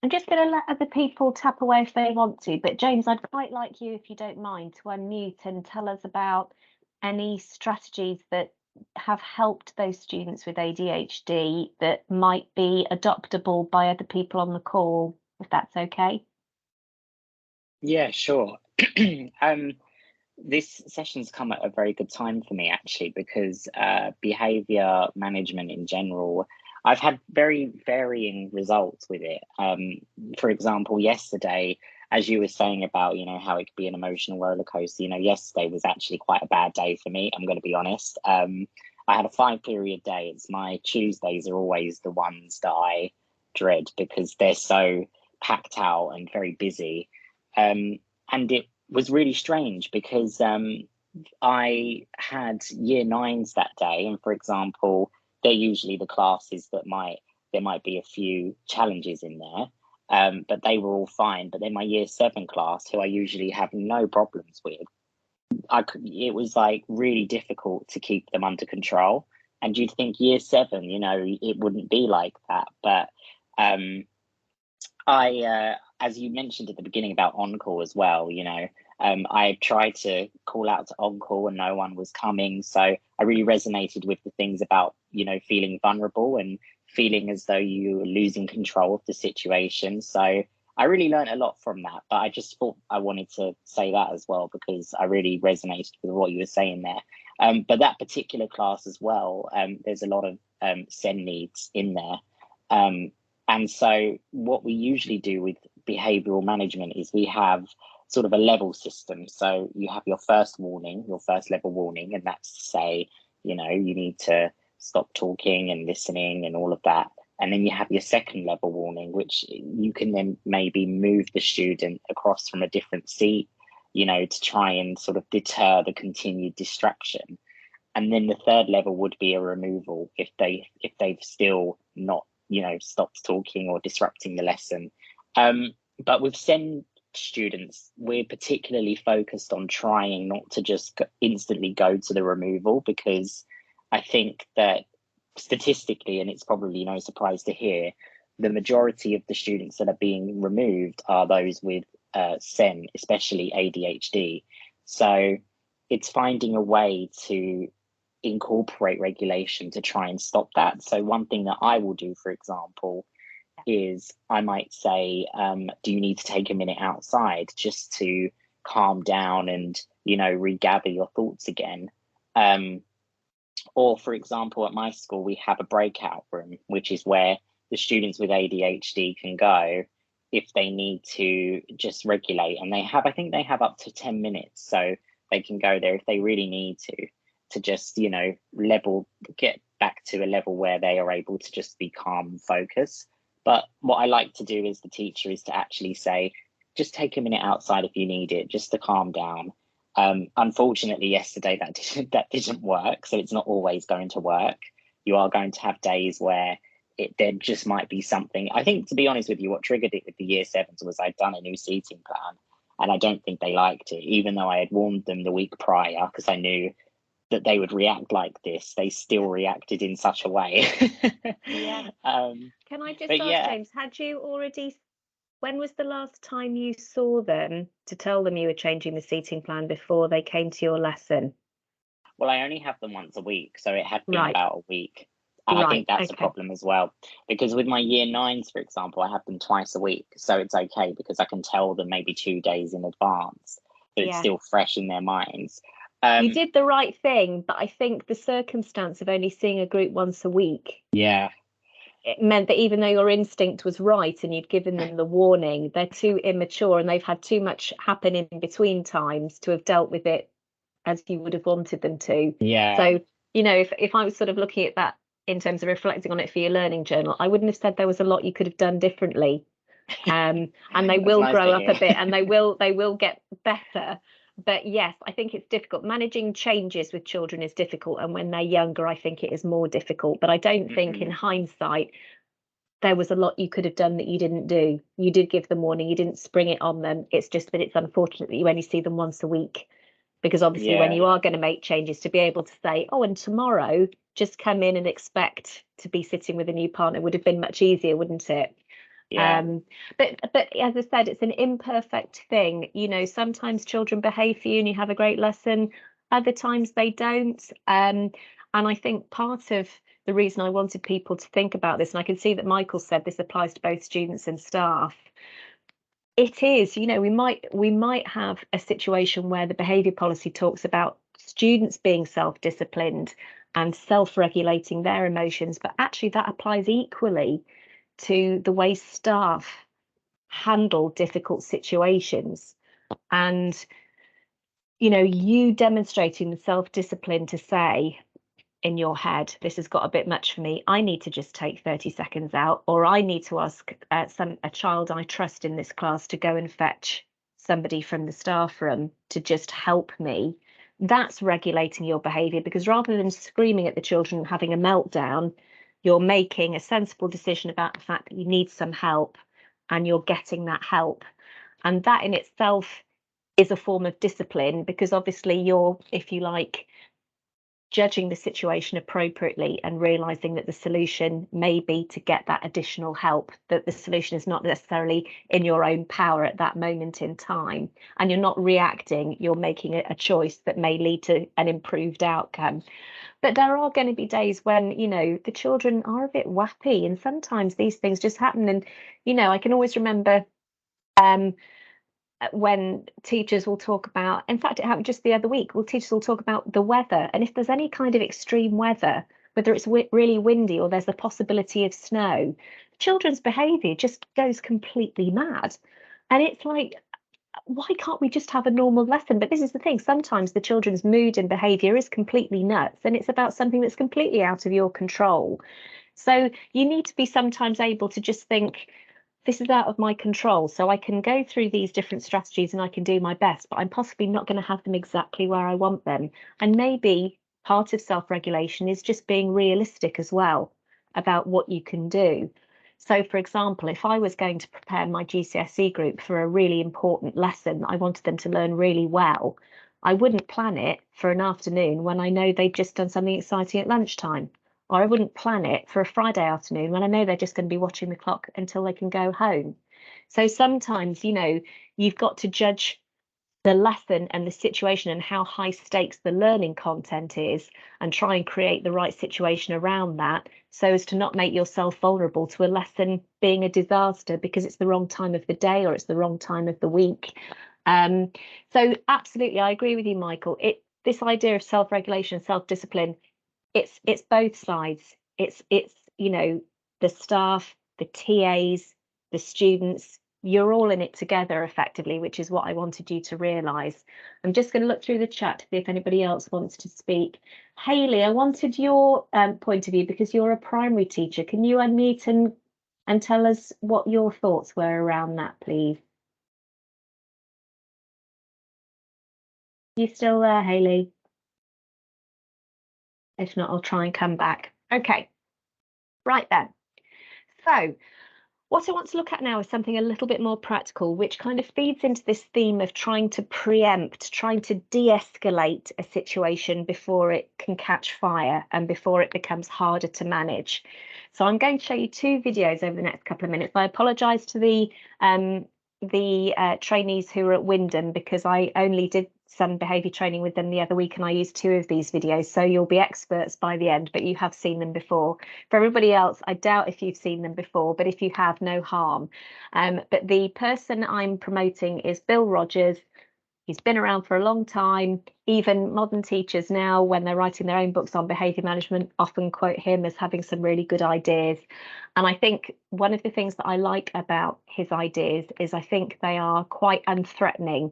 I'm just going to let other people tap away if they want to, but James, I'd quite like you, if you don't mind, to unmute and tell us about any strategies that have helped those students with ADHD that might be adoptable by other people on the call, if that's okay. Yeah, sure. This session's come at a very good time for me actually, because behavior management in general, I've had very varying results with it. For example, yesterday, as you were saying about, how it could be an emotional roller coaster, yesterday was actually quite a bad day for me, I'm going to be honest. I had a 5-period day. It's my Tuesdays are always the ones that I dread because they're so packed out and very busy. And it was really strange because I had year nines that day, and for example, they're usually the classes that there might be a few challenges in there, but they were all fine. But then my year seven class, who I usually have no problems with, it was like really difficult to keep them under control. And you'd think year seven, it wouldn't be like that, but um, as you mentioned at the beginning about on call as well, I tried to call out to on call and no one was coming. So I really resonated with the things about, feeling vulnerable and feeling as though you were losing control of the situation. So I really learned a lot from that. But I just thought I wanted to say that as well, because I really resonated with what you were saying there. But that particular class as well, there's a lot of SEN needs in there. And so what we usually do with behavioral management is we have sort of a level system. So you have your first warning, your first level warning, and that's to say, you need to stop talking and listening and all of that. And then you have your second level warning, which you can then maybe move the student across from a different seat, to try and sort of deter the continued distraction. And then the third level would be a removal if they've still not stopped talking or disrupting the lesson. But with SEN students, we're particularly focused on trying not to just instantly go to the removal, because I think that statistically, and it's probably no surprise to hear, the majority of the students that are being removed are those with SEN, especially ADHD. So it's finding a way to incorporate regulation to try and stop that. So one thing that I will do, for example, is I might say, do you need to take a minute outside just to calm down and, regather your thoughts again? Or for example, at my school, we have a breakout room, which is where the students with ADHD can go if they need to just regulate. And I think they have up to 10 minutes. So they can go there if they really need to just, get back to a level where they are able to just be calm and focus. But what I like to do as the teacher is to actually say, just take a minute outside if you need it, just to calm down. Unfortunately, yesterday that didn't work. So it's not always going to work. You are going to have days where there just might be something. I think, to be honest with you, what triggered it with the year sevens was I'd done a new seating plan, and I don't think they liked it, even though I had warned them the week prior, because I knew that they would react like this. They still reacted in such a way. Yeah. Can I just but ask, yeah, James, when was the last time you saw them to tell them you were changing the seating plan before they came to your lesson? well, I only have them once a week, so it had been Right. about a week. And I think that's a Okay. problem as well, because with my year nines, for example, I have them twice a week. So it's okay because I can tell them maybe 2 days in advance, but it's Yeah. still fresh in their minds. You did the right thing, but I think the circumstance of only seeing a group once a week, Yeah. it meant that even though your instinct was right and you'd given them the warning, they're too immature and they've had too much happen in between times to have dealt with it as you would have wanted them to. Yeah. So, if I was sort of looking at that in terms of reflecting on it for your learning journal, I wouldn't have said there was a lot you could have done differently. And they That's will nice grow to up a hear. bit and they will get better. But yes, I think it's difficult. Managing changes with children is difficult. And when they're younger, I think it is more difficult. But I don't think in hindsight, there was a lot you could have done that you didn't do. You did give them warning, you didn't spring it on them. It's just that it's unfortunate that you only see them once a week. Because obviously, when Yeah. you are going to make changes, to be able to say, oh, and tomorrow, just come in and expect to be sitting with a new partner would have been much easier, wouldn't it? Yeah. But as I said, it's an imperfect thing. Sometimes children behave for you and you have a great lesson. Other times they don't. And I think part of the reason I wanted people to think about this, and I can see that Michael said this applies to both students and staff. It is, we might have a situation where the behaviour policy talks about students being self-disciplined and self-regulating their emotions, but actually that applies equally to the way staff handle difficult situations. And, you demonstrating the self-discipline to say in your head, this has got a bit much for me. I need to just take 30 seconds out, or I need to ask a child I trust in this class to go and fetch somebody from the staff room to just help me. That's regulating your behaviour, because rather than screaming at the children and having a meltdown, you're making a sensible decision about the fact that you need some help and you're getting that help. And that in itself is a form of discipline, because obviously you're, if you like, judging the situation appropriately and realizing that the solution may be to get that additional help, that the solution is not necessarily in your own power at that moment in time. And you're not reacting, you're making a choice that may lead to an improved outcome. But there are going to be days when, the children are a bit wappy, and sometimes these things just happen. And, I can always remember when teachers will talk about, in fact, it happened just the other week, teachers will talk about the weather. And if there's any kind of extreme weather, whether it's really windy or there's the possibility of snow, children's behaviour just goes completely mad. And it's like, why can't we just have a normal lesson? But this is the thing, sometimes the children's mood and behaviour is completely nuts, and it's about something that's completely out of your control. So you need to be sometimes able to just think, this is out of my control. So I can go through these different strategies and I can do my best, but I'm possibly not going to have them exactly where I want them. And maybe part of self-regulation is just being realistic as well about what you can do. So, for example, if I was going to prepare my GCSE group for a really important lesson that I wanted them to learn really well, I wouldn't plan it for an afternoon when I know they've just done something exciting at lunchtime. Or I wouldn't plan it for a Friday afternoon when I know they're just going to be watching the clock until they can go home. So sometimes, you've got to judge the lesson and the situation and how high stakes the learning content is, and try and create the right situation around that so as to not make yourself vulnerable to a lesson being a disaster because it's the wrong time of the day or it's the wrong time of the week. So absolutely, I agree with you, Michael. This idea of self-regulation, self-discipline, it's both sides. It's the staff, the TAs, the students, you're all in it together effectively, which is what I wanted you to realise. I'm just going to look through the chat to see if anybody else wants to speak. Hayley, I wanted your point of view because you're a primary teacher. Can you unmute and tell us what your thoughts were around that, please? You still there, Hayley? If not, I'll try and come back. Okay, right then. So what I want to look at now is something a little bit more practical, which kind of feeds into this theme of trying to preempt, trying to de-escalate a situation before it can catch fire and before it becomes harder to manage. So I'm going to show you two videos over the next couple of minutes. I apologise to the trainees who are at Wyndham because I only did some behaviour training with them the other week and I used two of these videos, so you'll be experts by the end, but you have seen them before. For everybody else, I doubt if you've seen them before, but if you have, no harm. But the person I'm promoting is Bill Rogers. He's been around for a long time. Even modern teachers now, when they're writing their own books on behaviour management, often quote him as having some really good ideas. And I think one of the things that I like about his ideas is I think they are quite unthreatening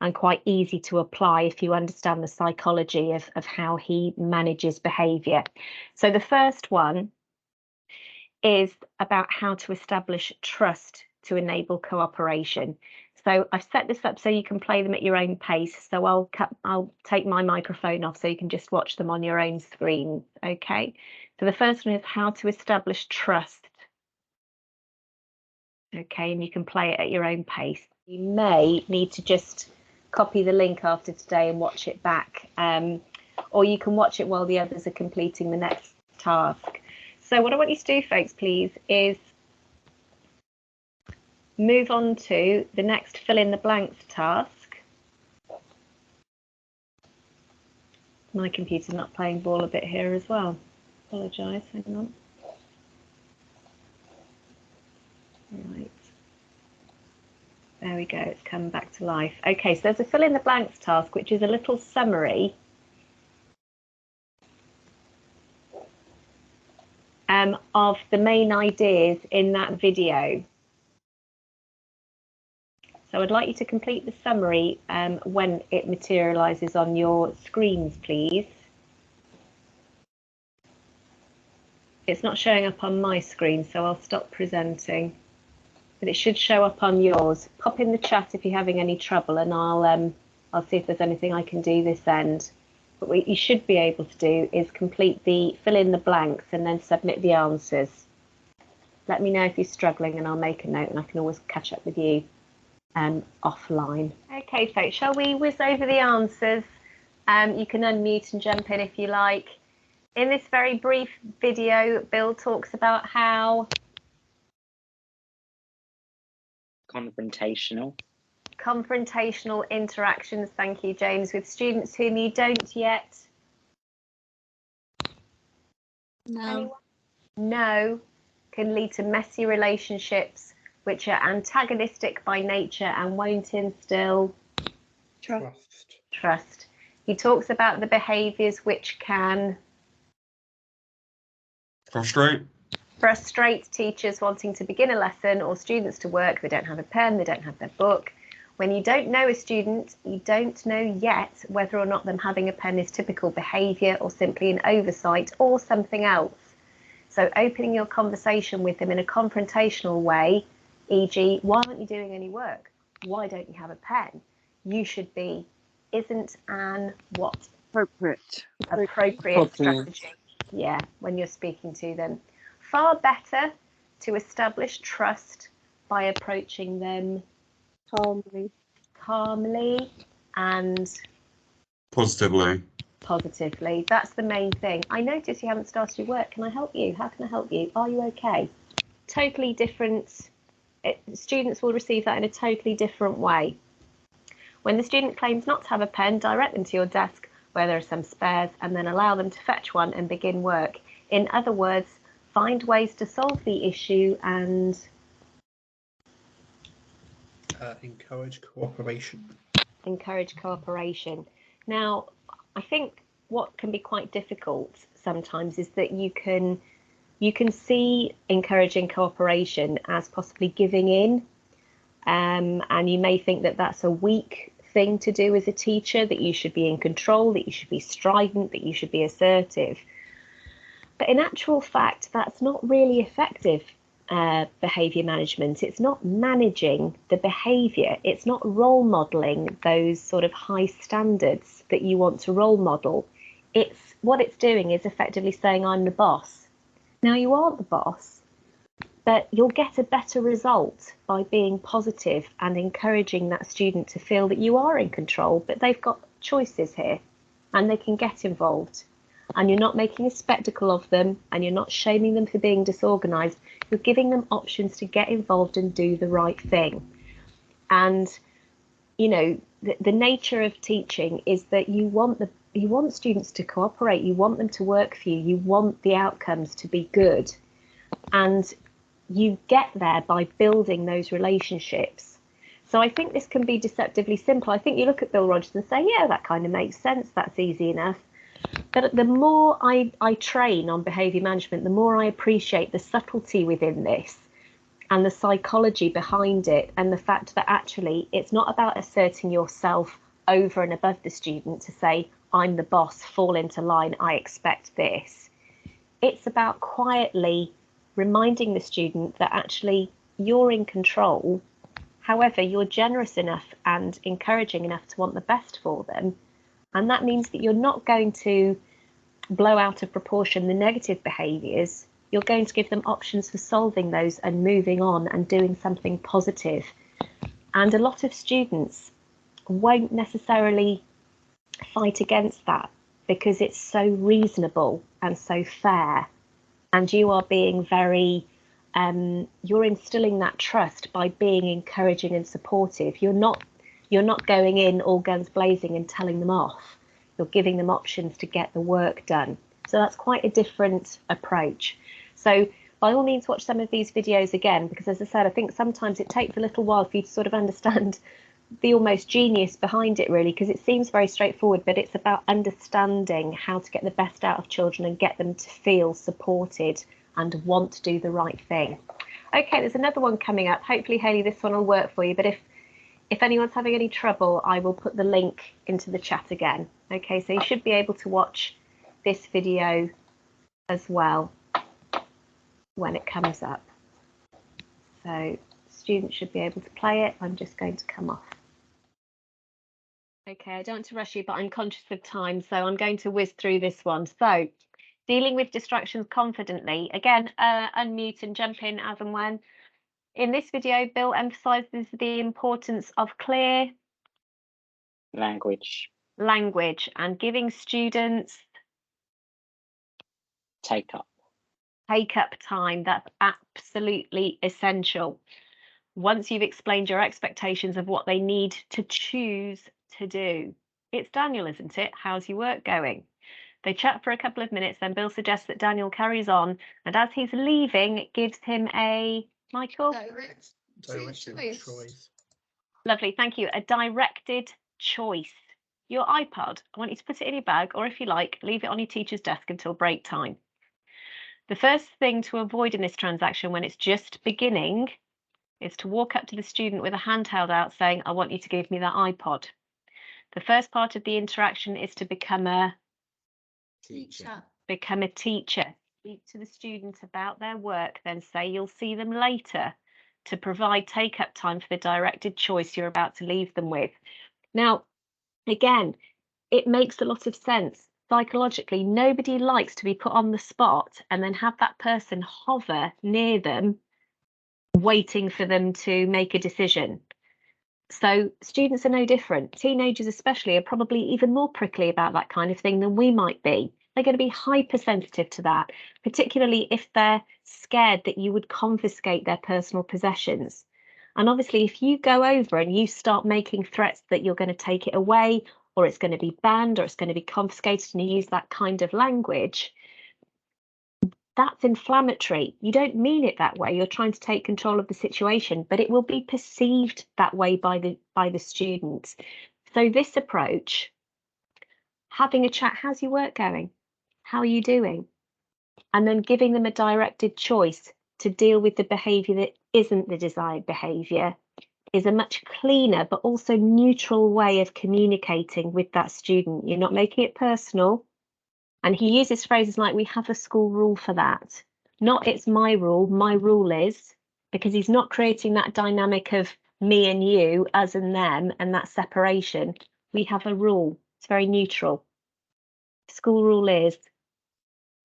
and quite easy to apply if you understand the psychology of how he manages behaviour. So the first one is about how to establish trust to enable cooperation. So I've set this up so you can play them at your own pace. So I'll take my microphone off so you can just watch them on your own screen. Okay. So the first one is how to establish trust. Okay, and you can play it at your own pace. You may need to just copy the link after today and watch it back, or you can watch it while the others are completing the next task. So what I want you to do, folks, please, is move on to the next fill in the blanks task. My computer's not playing ball a bit here as well. Apologise, hang on. Right. There we go, it's come back to life. Okay, so there's a fill in the blanks task, which is a little summary of the main ideas in that video. So I'd like you to complete the summary when it materialises on your screens, please. It's not showing up on my screen, so I'll stop presenting. But it should show up on yours. Pop in the chat if you're having any trouble, and I'll see if there's anything I can do this end. But what you should be able to do is complete the fill in the blanks and then submit the answers. Let me know if you're struggling and I'll make a note and I can always catch up with you offline. Okay, folks, shall we whiz over the answers? You can unmute and jump in if you like. In this very brief video, Bill talks about how confrontational interactions, thank you, James, with students whom you don't yet know can lead to messy relationships which are antagonistic by nature and won't instill trust. He talks about the behaviours which can frustrate teachers wanting to begin a lesson or students to work. They don't have a pen, they don't have their book. When you don't know a student, you don't know yet whether or not them having a pen is typical behaviour or simply an oversight or something else. So opening your conversation with them in a confrontational way, e.g., why aren't you doing any work? Why don't you have a pen? You should be, isn't an what? Appropriate Strategy. Yeah, when you're speaking to them. Far better to establish trust by approaching them calmly and positively. That's the main thing. I notice you haven't started your work. Can I help you? How can I help you? Are you okay? Totally different. Students will receive that in a totally different way. When the student claims not to have a pen, direct them to your desk where there are some spares and then allow them to fetch one and begin work. In other words, find ways to solve the issue and encourage cooperation. Now, I think what can be quite difficult sometimes is that you can see encouraging cooperation as possibly giving in, and you may think that that's a weak thing to do as a teacher, that you should be in control, that you should be strident, that you should be assertive. But in actual fact, that's not really effective behaviour management. It's not managing the behaviour. It's not role modelling those sort of high standards that you want to role model. What it's doing is effectively saying, I'm the boss. Now, you aren't the boss, but you'll get a better result by being positive and encouraging that student to feel that you are in control, but they've got choices here and they can get involved. And you're not making a spectacle of them, and you're not shaming them for being disorganised. You're giving them options to get involved and do the right thing. And, you know, the nature of teaching is that you want students to cooperate, you want them to work for you, you want the outcomes to be good. And you get there by building those relationships. So I think this can be deceptively simple. I think you look at Bill Rogers and say, yeah, that kind of makes sense, that's easy enough. But the more I train on behaviour management, the more I appreciate the subtlety within this and the psychology behind it, and the fact that actually it's not about asserting yourself over and above the student to say, I'm the boss, fall into line, I expect this. It's about quietly reminding the student that actually you're in control. However, you're generous enough and encouraging enough to want the best for them. And that means that you're not going to blow out of proportion the negative behaviours. You're going to give them options for solving those and moving on and doing something positive. And a lot of students won't necessarily fight against that because it's so reasonable and so fair. And you are being very, you're instilling that trust by being encouraging and supportive. You're not going in all guns blazing and telling them off. You're giving them options to get the work done. So that's quite a different approach. So by all means, watch some of these videos again, because as I said, I think sometimes it takes a little while for you to sort of understand the almost genius behind it, really, because it seems very straightforward, but it's about understanding how to get the best out of children and get them to feel supported and want to do the right thing. Okay, there's another one coming up. Hopefully, Hayley, this one will work for you, but if anyone's having any trouble, I will put the link into the chat again. Okay, so you should be able to watch this video as well when it comes up. So students should be able to play it. I'm just going to come off. Okay, I don't want to rush you, but I'm conscious of time, so I'm going to whiz through this one. So, dealing with distractions confidently. Again, unmute and jump in as and when. In this video, Bill emphasises the importance of clear Language. And giving students Take up time. That's absolutely essential. Once you've explained your expectations of what they need to choose to do. It's Daniel, isn't it? How's your work going? They chat for a couple of minutes, then Bill suggests that Daniel carries on, and as he's leaving, it gives him a, Michael? Directed choice. Lovely, thank you. A directed choice. Your iPod, I want you to put it in your bag, or if you like, leave it on your teacher's desk until break time. The first thing to avoid in this transaction when it's just beginning is to walk up to the student with a hand held out saying, I want you to give me that iPod. The first part of the interaction is to become a teacher. Speak to the student about their work, then say you'll see them later to provide take-up time for the directed choice you're about to leave them with. Now, again, it makes a lot of sense. Psychologically, nobody likes to be put on the spot and then have that person hover near them, waiting for them to make a decision. So students are no different. Teenagers especially are probably even more prickly about that kind of thing than we might be. They're going to be hypersensitive to that, particularly if they're scared that you would confiscate their personal possessions. And obviously, if you go over and you start making threats that you're going to take it away, or it's going to be banned, or it's going to be confiscated, and you use that kind of language, that's inflammatory. You don't mean it that way. You're trying to take control of the situation, but it will be perceived that way by the students. So this approach, having a chat, how's your work going? How are you doing? And then giving them a directed choice to deal with the behaviour that isn't the desired behaviour is a much cleaner but also neutral way of communicating with that student. You're not making it personal. And he uses phrases like, we have a school rule for that. Not it's my rule is, because he's not creating that dynamic of me and you, us and them, and that separation. We have a rule. It's very neutral. School rule is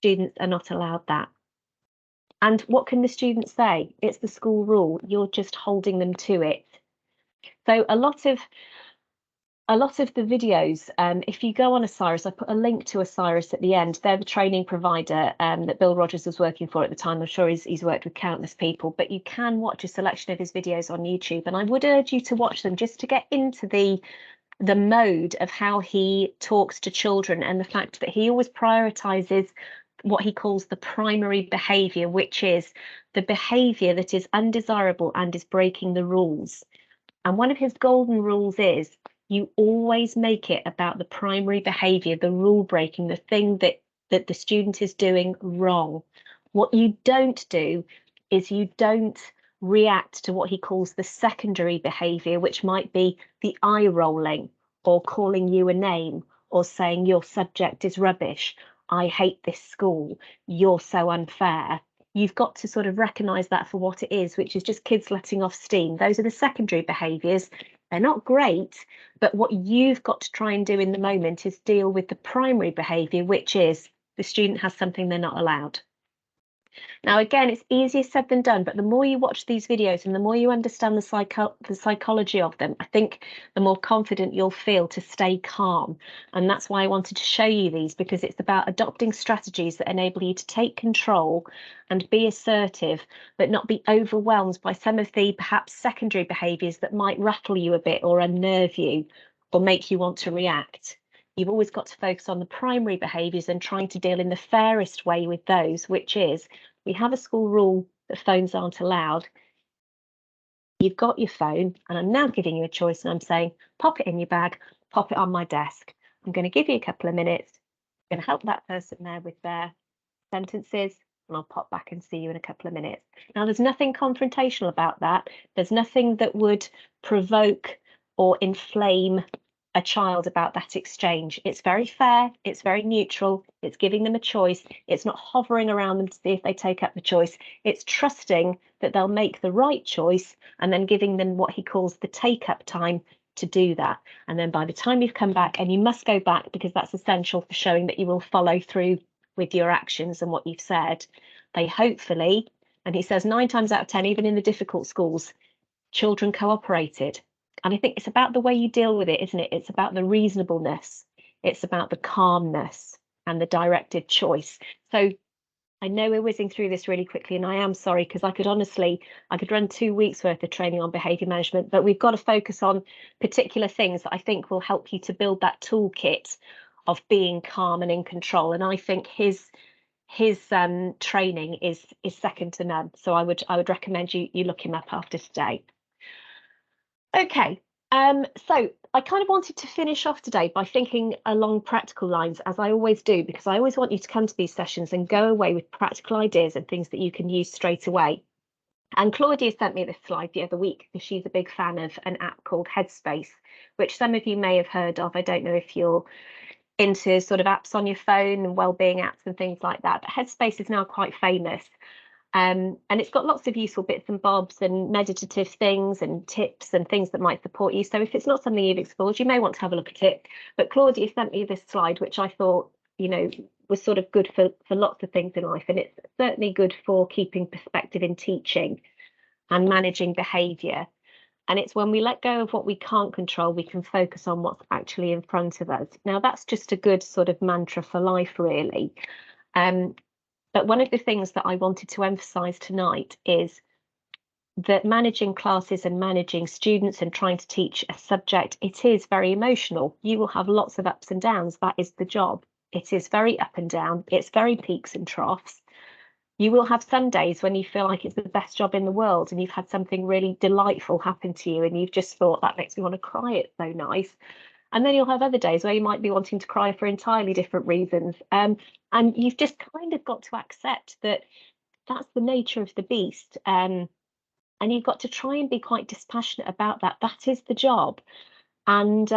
students are not allowed that. And what can the students say? It's the school rule. You're just holding them to it. So a lot of the videos, if you go on Osiris, I put a link to Osiris at the end. They're the training provider that Bill Rogers was working for at the time. I'm sure he's worked with countless people, but you can watch a selection of his videos on YouTube. And I would urge you to watch them just to get into the mode of how he talks to children, and the fact that he always prioritizes what he calls the primary behavior, which is the behavior that is undesirable and is breaking the rules. And one of his golden rules is you always make it about the primary behavior, the rule breaking, the thing that the student is doing wrong. What you don't do is you don't react to what he calls the secondary behavior, which might be the eye rolling or calling you a name or saying your subject is rubbish. I hate this school. You're so unfair. You've got to sort of recognise that for what it is, which is just kids letting off steam. Those are the secondary behaviours. They're not great, but what you've got to try and do in the moment is deal with the primary behaviour, which is the student has something they're not allowed. Now, again, it's easier said than done, but the more you watch these videos and the more you understand the psychology of them, I think the more confident you'll feel to stay calm. And that's why I wanted to show you these, because it's about adopting strategies that enable you to take control and be assertive, but not be overwhelmed by some of the perhaps secondary behaviours that might rattle you a bit or unnerve you or make you want to react. You've always got to focus on the primary behaviours and trying to deal in the fairest way with those, which is, we have a school rule that phones aren't allowed. You've got your phone, and I'm now giving you a choice, and I'm saying, pop it in your bag, pop it on my desk. I'm going to give you a couple of minutes. I'm going to help that person there with their sentences, and I'll pop back and see you in a couple of minutes. Now, there's nothing confrontational about that. There's nothing that would provoke or inflame a child about that exchange. It's very fair, it's very neutral, it's giving them a choice, it's not hovering around them to see if they take up the choice, it's trusting that they'll make the right choice and then giving them what he calls the take-up time to do that. And then by the time you've come back, and you must go back because that's essential for showing that you will follow through with your actions and what you've said, they hopefully, and he says 9 times out of 10, even in the difficult schools, children cooperated. And I think it's about the way you deal with it, isn't it? It's about the reasonableness. It's about the calmness and the directed choice. So I know we're whizzing through this really quickly, and I am sorry, because I could run 2 weeks worth of training on behaviour management, but we've got to focus on particular things that I think will help you to build that toolkit of being calm and in control. And I think his training is second to none. So I would recommend you look him up after today. Okay, so I kind of wanted to finish off today by thinking along practical lines, as I always do, because I always want you to come to these sessions and go away with practical ideas and things that you can use straight away. And Claudia sent me this slide the other week because she's a big fan of an app called Headspace, which some of you may have heard of. I don't know if you're into sort of apps on your phone and wellbeing apps and things like that, but Headspace is now quite famous. And it's got lots of useful bits and bobs and meditative things and tips and things that might support you. So if it's not something you've explored, you may want to have a look at it. But Claudia sent me this slide, which I thought, was sort of good for lots of things in life. And it's certainly good for keeping perspective in teaching and managing behaviour. And it's when we let go of what we can't control, we can focus on what's actually in front of us. Now, that's just a good sort of mantra for life, really. But one of the things that I wanted to emphasise tonight is that managing classes and managing students and trying to teach a subject, it is very emotional. You will have lots of ups and downs. That is the job. It is very up and down. It's very peaks and troughs. You will have some days when you feel like it's the best job in the world and you've had something really delightful happen to you and you've just thought, that makes me want to cry, it's so nice. And then you'll have other days where you might be wanting to cry for entirely different reasons. And you've just kind of got to accept that that's the nature of the beast. And you've got to try and be quite dispassionate about that. That is the job. And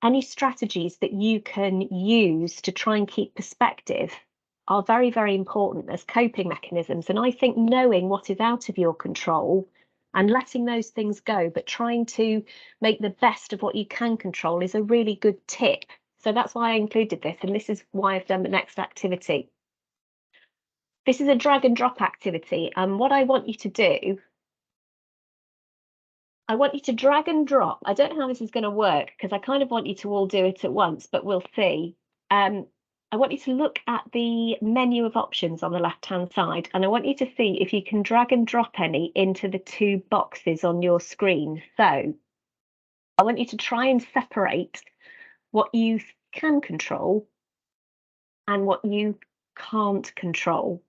any strategies that you can use to try and keep perspective are very, very important as coping mechanisms. And I think knowing what is out of your control and letting those things go, but trying to make the best of what you can control is a really good tip. So that's why I included this, and this is why I've done the next activity. This is a drag and drop activity, and what I want you to do, I want you to drag and drop. I don't know how this is going to work because I kind of want you to all do it at once, but we'll see. I want you to look at the menu of options on the left-hand side, and I want you to see if you can drag and drop any into the two boxes on your screen. So I want you to try and separate what you can control and what you can't control.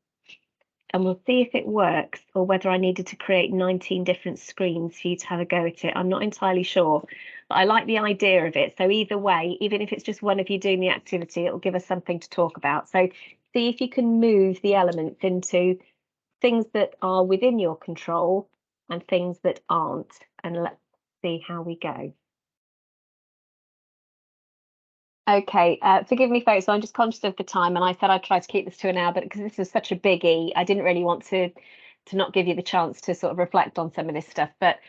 And we'll see if it works or whether I needed to create 19 different screens for you to have a go at it. I'm not entirely sure, but I like the idea of it. So either way, even if it's just one of you doing the activity, it'll give us something to talk about. So see if you can move the elements into things that are within your control and things that aren't. And let's see how we go. Okay, forgive me, folks. I'm just conscious of the time, and I said I'd try to keep this to an hour, but because this is such a biggie, I didn't really want to not give you the chance to sort of reflect on some of this stuff. But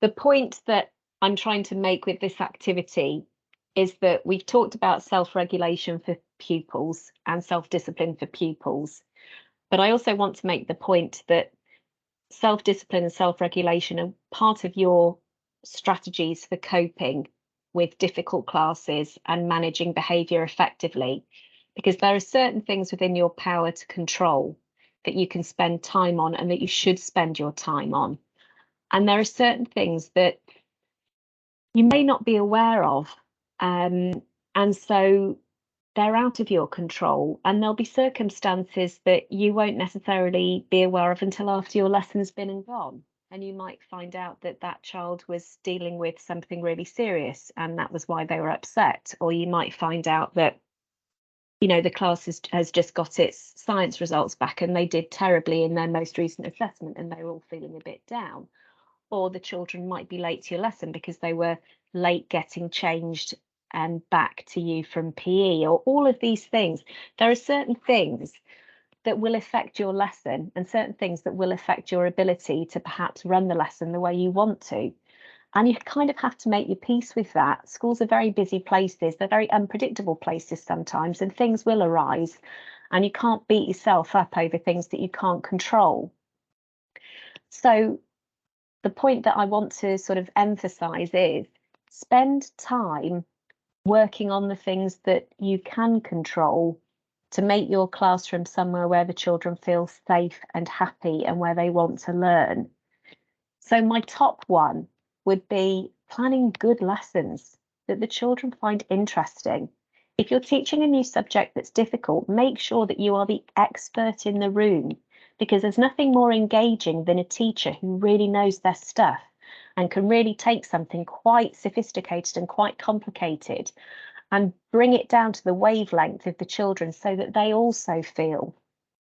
the point that I'm trying to make with this activity is that we've talked about self-regulation for pupils and self-discipline for pupils, but I also want to make the point that self-discipline and self-regulation are part of your strategies for coping with difficult classes and managing behaviour effectively, because there are certain things within your power to control that you can spend time on and that you should spend your time on. And there are certain things that you may not be aware of. And so they're out of your control, and there'll be circumstances that you won't necessarily be aware of until after your lesson's been and gone. And you might find out that that child was dealing with something really serious and that was why they were upset. Or you might find out that, you know, the class has just got its science results back and they did terribly in their most recent assessment and they were all feeling a bit down. Or the children might be late to your lesson because they were late getting changed and back to you from PE, or all of these things. There are certain things that will affect your lesson and certain things that will affect your ability to perhaps run the lesson the way you want to. And you kind of have to make your peace with that. Schools are very busy places. They're very unpredictable places sometimes, and things will arise. And you can't beat yourself up over things that you can't control. So the point that I want to sort of emphasize is spend time working on the things that you can control to make your classroom somewhere where the children feel safe and happy and where they want to learn. So my top one would be planning good lessons that the children find interesting. If you're teaching a new subject that's difficult, make sure that you are the expert in the room, because there's nothing more engaging than a teacher who really knows their stuff and can really take something quite sophisticated and quite complicated and bring it down to the wavelength of the children so that they also feel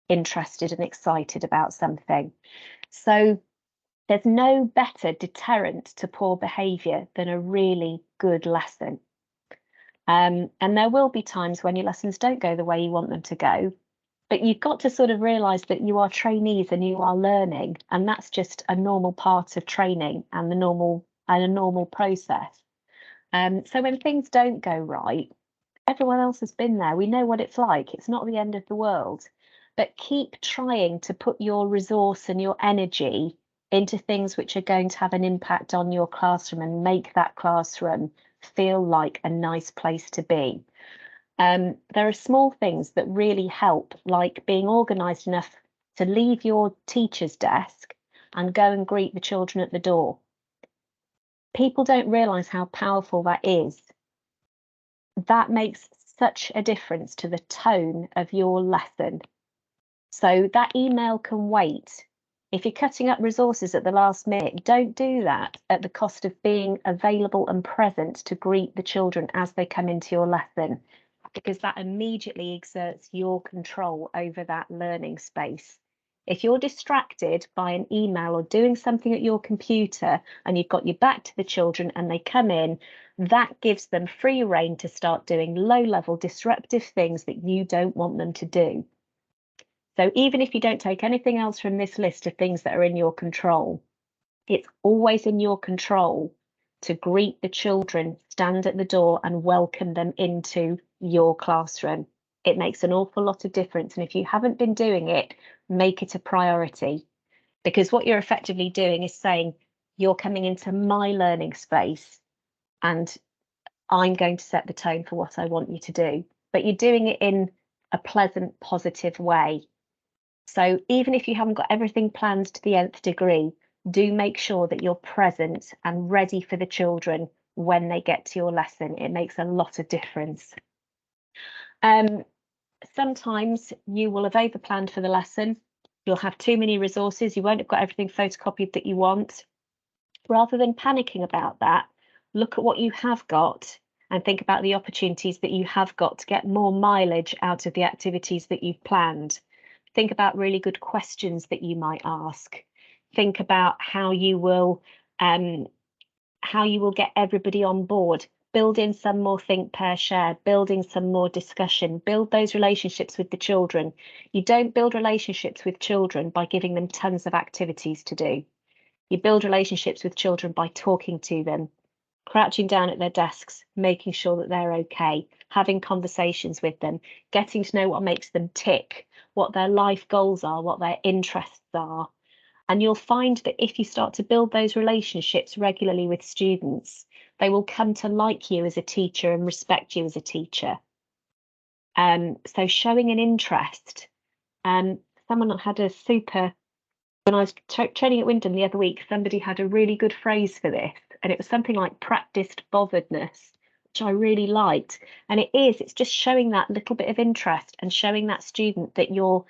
interested and excited about something. So there's no better deterrent to poor behaviour than a really good lesson. And there will be times when your lessons don't go the way you want them to go, but you've got to sort of realise that you are trainees and you are learning, and that's just a normal part of training and a normal process. So when things don't go right, everyone else has been there. We know what it's like. It's not the end of the world. But keep trying to put your resource and your energy into things which are going to have an impact on your classroom and make that classroom feel like a nice place to be. There are small things that really help, like being organised enough to leave your teacher's desk and go and greet the children at the door. People don't realise how powerful that is. That makes such a difference to the tone of your lesson. So that email can wait. If you're cutting up resources at the last minute, don't do that at the cost of being available and present to greet the children as they come into your lesson, because that immediately exerts your control over that learning space. If you're distracted by an email or doing something at your computer and you've got your back to the children and they come in, that gives them free rein to start doing low-level disruptive things that you don't want them to do. So even if you don't take anything else from this list of things that are in your control, it's always in your control to greet the children, stand at the door and welcome them into your classroom. It makes an awful lot of difference. And if you haven't been doing it, make it a priority, because what you're effectively doing is saying, you're coming into my learning space and I'm going to set the tone for what I want you to do. But you're doing it in a pleasant, positive way. So even if you haven't got everything planned to the nth degree, do make sure that you're present and ready for the children when they get to your lesson. It makes a lot of difference. Sometimes you will have overplanned for the lesson. You'll have too many resources. You won't have got everything photocopied that you want. Rather than panicking about that, look at what you have got and think about the opportunities that you have got to get more mileage out of the activities that you've planned. Think about really good questions that you might ask. Think about how you will get everybody on board. Build in some more think, pair, share, building some more discussion, build those relationships with the children. You don't build relationships with children by giving them tons of activities to do. You build relationships with children by talking to them, crouching down at their desks, making sure that they're okay, having conversations with them, getting to know what makes them tick, what their life goals are, what their interests are. And you'll find that if you start to build those relationships regularly with students, they will come to like you as a teacher and respect you as a teacher. So showing an interest. Someone had a super, when I was training at Wyndham the other week, somebody had a really good phrase for this, and it was something like practiced botheredness, which I really liked. And it's just showing that little bit of interest and showing that student that you're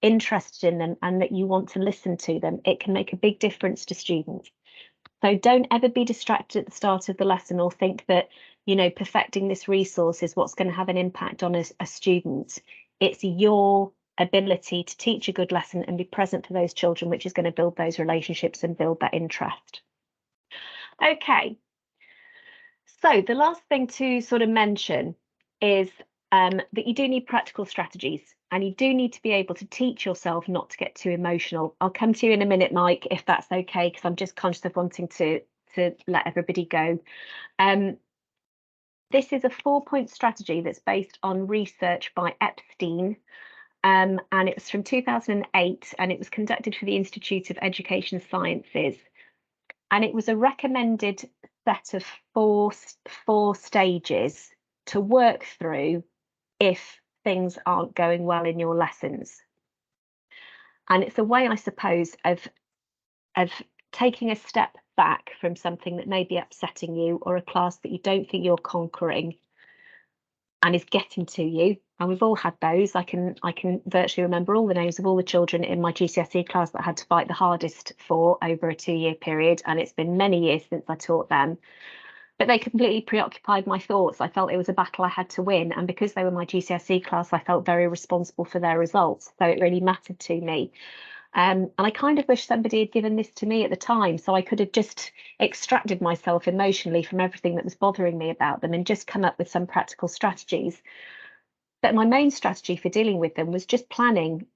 interested in them and that you want to listen to them. It can make a big difference to students. So don't ever be distracted at the start of the lesson or think that, perfecting this resource is what's going to have an impact on a student. It's your ability to teach a good lesson and be present for those children, which is going to build those relationships and build that interest. Okay. So the last thing to sort of mention is that you do need practical strategies, and you do need to be able to teach yourself not to get too emotional. I'll come to you in a minute, Mike, if that's okay, because I'm just conscious of wanting to let everybody go. This is a 4-point strategy that's based on research by Epstein, and it's from 2008, and it was conducted for the Institute of Education Sciences. And it was a recommended set of four stages to work through if things aren't going well in your lessons. And it's a way, I suppose, of taking a step back from something that may be upsetting you, or a class that you don't think you're conquering and is getting to you. And we've all had those. I can virtually remember all the names of all the children in my GCSE class that I had to fight the hardest for over a 2-year period. And it's been many years since I taught them. But they completely preoccupied my thoughts. I felt it was a battle I had to win. And because they were my GCSE class, I felt very responsible for their results. So it really mattered to me. And I kind of wish somebody had given this to me at the time, so I could have just extracted myself emotionally from everything that was bothering me about them and just come up with some practical strategies. But my main strategy for dealing with them was just planning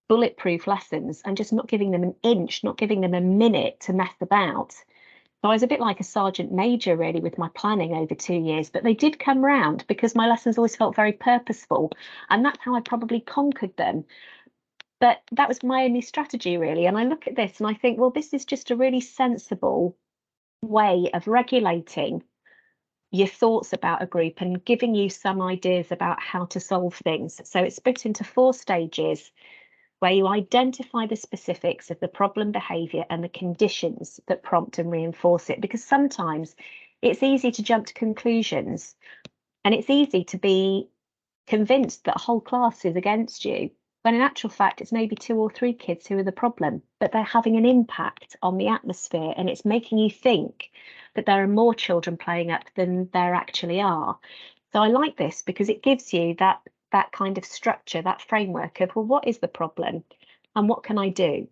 bulletproof lessons and just not giving them an inch, not giving them a minute to mess about. So I was a bit like a sergeant major, really, with my planning over 2 years, but they did come round because my lessons always felt very purposeful, and that's how I probably conquered them. But that was my only strategy, really. And I look at this and I think, well, this is just a really sensible way of regulating your thoughts about a group and giving you some ideas about how to solve things. So it's split into 4 stages where you identify the specifics of the problem behaviour and the conditions that prompt and reinforce it. Because sometimes it's easy to jump to conclusions and it's easy to be convinced that a whole class is against you, when in actual fact it's maybe 2 or 3 kids who are the problem, but they're having an impact on the atmosphere, and it's making you think that there are more children playing up than there actually are. So I like this because it gives you that kind of structure, that framework of, well, what is the problem? and what can I do?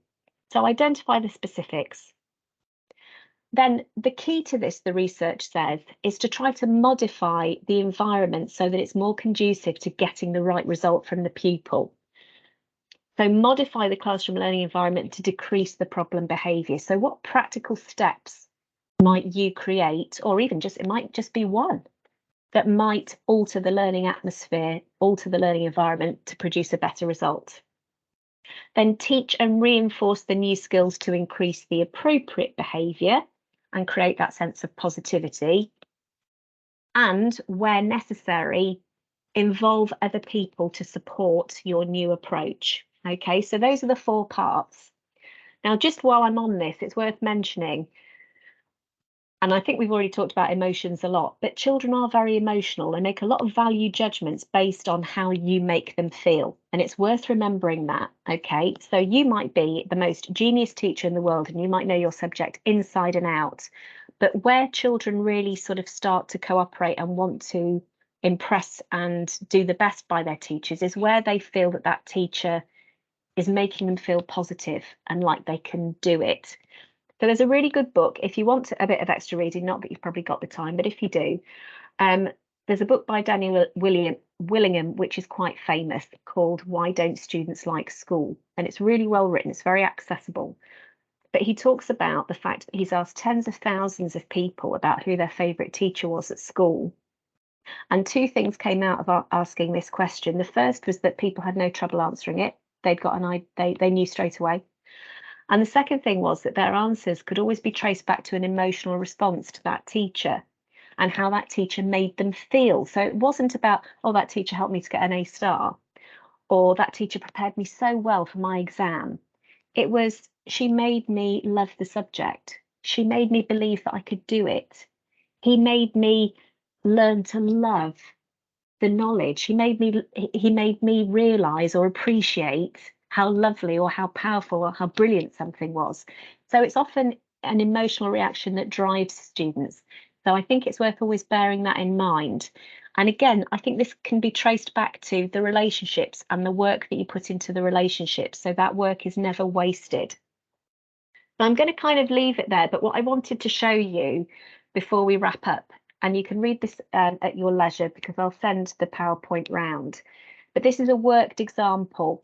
So identify the specifics. Then the key to this, the research says, is to try to modify the environment so that it's more conducive to getting the right result from the pupil. So modify the classroom learning environment to decrease the problem behaviour. So what practical steps might you create, or even just, it might just be one, that might alter the learning atmosphere, alter the learning environment to produce a better result? Then teach and reinforce the new skills to increase the appropriate behaviour and create that sense of positivity. And where necessary, involve other people to support your new approach. Okay, so those are the 4 parts. Now, just while I'm on this, it's worth mentioning, and I think we've already talked about emotions a lot, but children are very emotional. They make a lot of value judgments based on how you make them feel. And it's worth remembering that, okay? So you might be the most genius teacher in the world and you might know your subject inside and out. But where children really sort of start to cooperate and want to impress and do the best by their teachers is where they feel that that teacher is making them feel positive and like they can do it. So there's a really good book if you want a bit of extra reading, not that you've probably got the time, but if you do, there's a book by Daniel Willingham, which is quite famous, called Why Don't Students Like School? And it's really well written, it's very accessible. But he talks about the fact that he's asked tens of thousands of people about who their favourite teacher was at school. And 2 things came out of asking this question. The first was that people had no trouble answering it. They'd got they knew straight away. And the second thing was that their answers could always be traced back to an emotional response to that teacher and how that teacher made them feel. So it wasn't about, oh, that teacher helped me to get an A star, or that teacher prepared me so well for my exam. It was, she made me love the subject. She made me believe that I could do it. He made me learn to love the knowledge. He made me realise or appreciate how lovely or how powerful or how brilliant something was. So it's often an emotional reaction that drives students. So I think it's worth always bearing that in mind. And again, I think this can be traced back to the relationships and the work that you put into the relationships. So that work is never wasted. So I'm going to kind of leave it there, but what I wanted to show you before we wrap up, and you can read this at your leisure because I'll send the PowerPoint round, but this is a worked example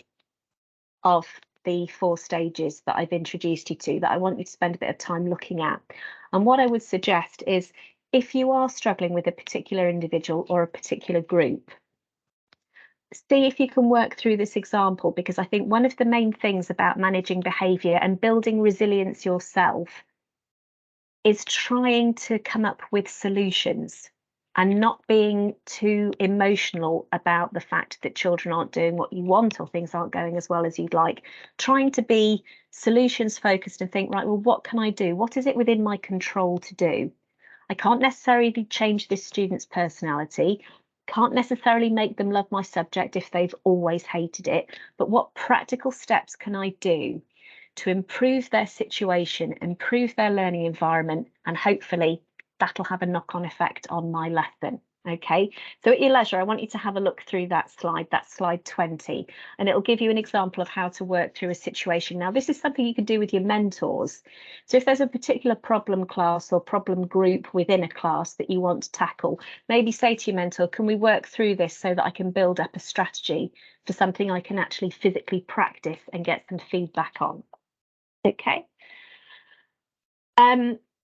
of the 4 stages that I've introduced you to that I want you to spend a bit of time looking at. And what I would suggest is if you are struggling with a particular individual or a particular group, see if you can work through this example, because I think one of the main things about managing behaviour and building resilience yourself is trying to come up with solutions and not being too emotional about the fact that children aren't doing what you want or things aren't going as well as you'd like. Trying to be solutions focused and think, right, well, what can I do? What is it within my control to do? I can't necessarily change this student's personality, can't necessarily make them love my subject if they've always hated it, but what practical steps can I do to improve their situation, improve their learning environment, and hopefully that'll have a knock-on effect on my lesson. Okay, so at your leisure, I want you to have a look through that slide, that's slide 20, and it'll give you an example of how to work through a situation. Now, this is something you can do with your mentors. So if there's a particular problem class or problem group within a class that you want to tackle, maybe say to your mentor, can we work through this so that I can build up a strategy for something I can actually physically practice and get some feedback on? Okay.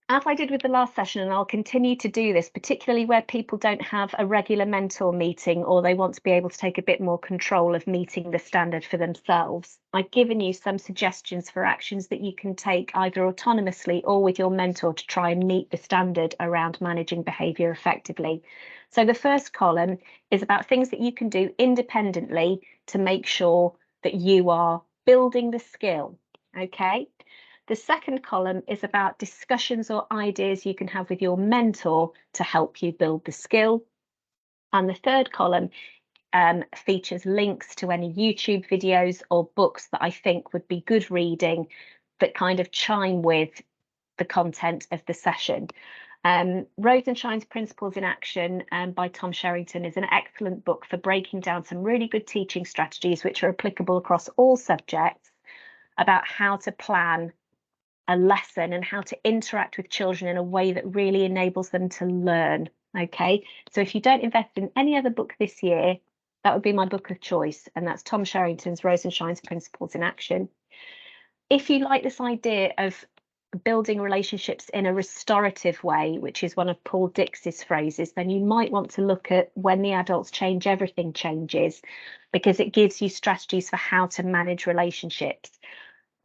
As I did with the last session, and I'll continue to do this, particularly where people don't have a regular mentor meeting or they want to be able to take a bit more control of meeting the standard for themselves, I've given you some suggestions for actions that you can take either autonomously or with your mentor to try and meet the standard around managing behaviour effectively. So the first column is about things that you can do independently to make sure that you are building the skill. Okay. The second column is about discussions or ideas you can have with your mentor to help you build the skill. And the third column features links to any YouTube videos or books that I think would be good reading that kind of chime with the content of the session. Rosenshine's Principles in Action by Tom Sherrington is an excellent book for breaking down some really good teaching strategies which are applicable across all subjects about how to plan a lesson and how to interact with children in a way that really enables them to learn. Okay, so if you don't invest in any other book this year, that would be my book of choice, and that's Tom Sherrington's Rosenshine's Principles in Action. If you like this idea of building relationships in a restorative way, which is one of Paul Dix's phrases, then you might want to look at When the Adults Change, Everything Changes, because it gives you strategies for how to manage relationships.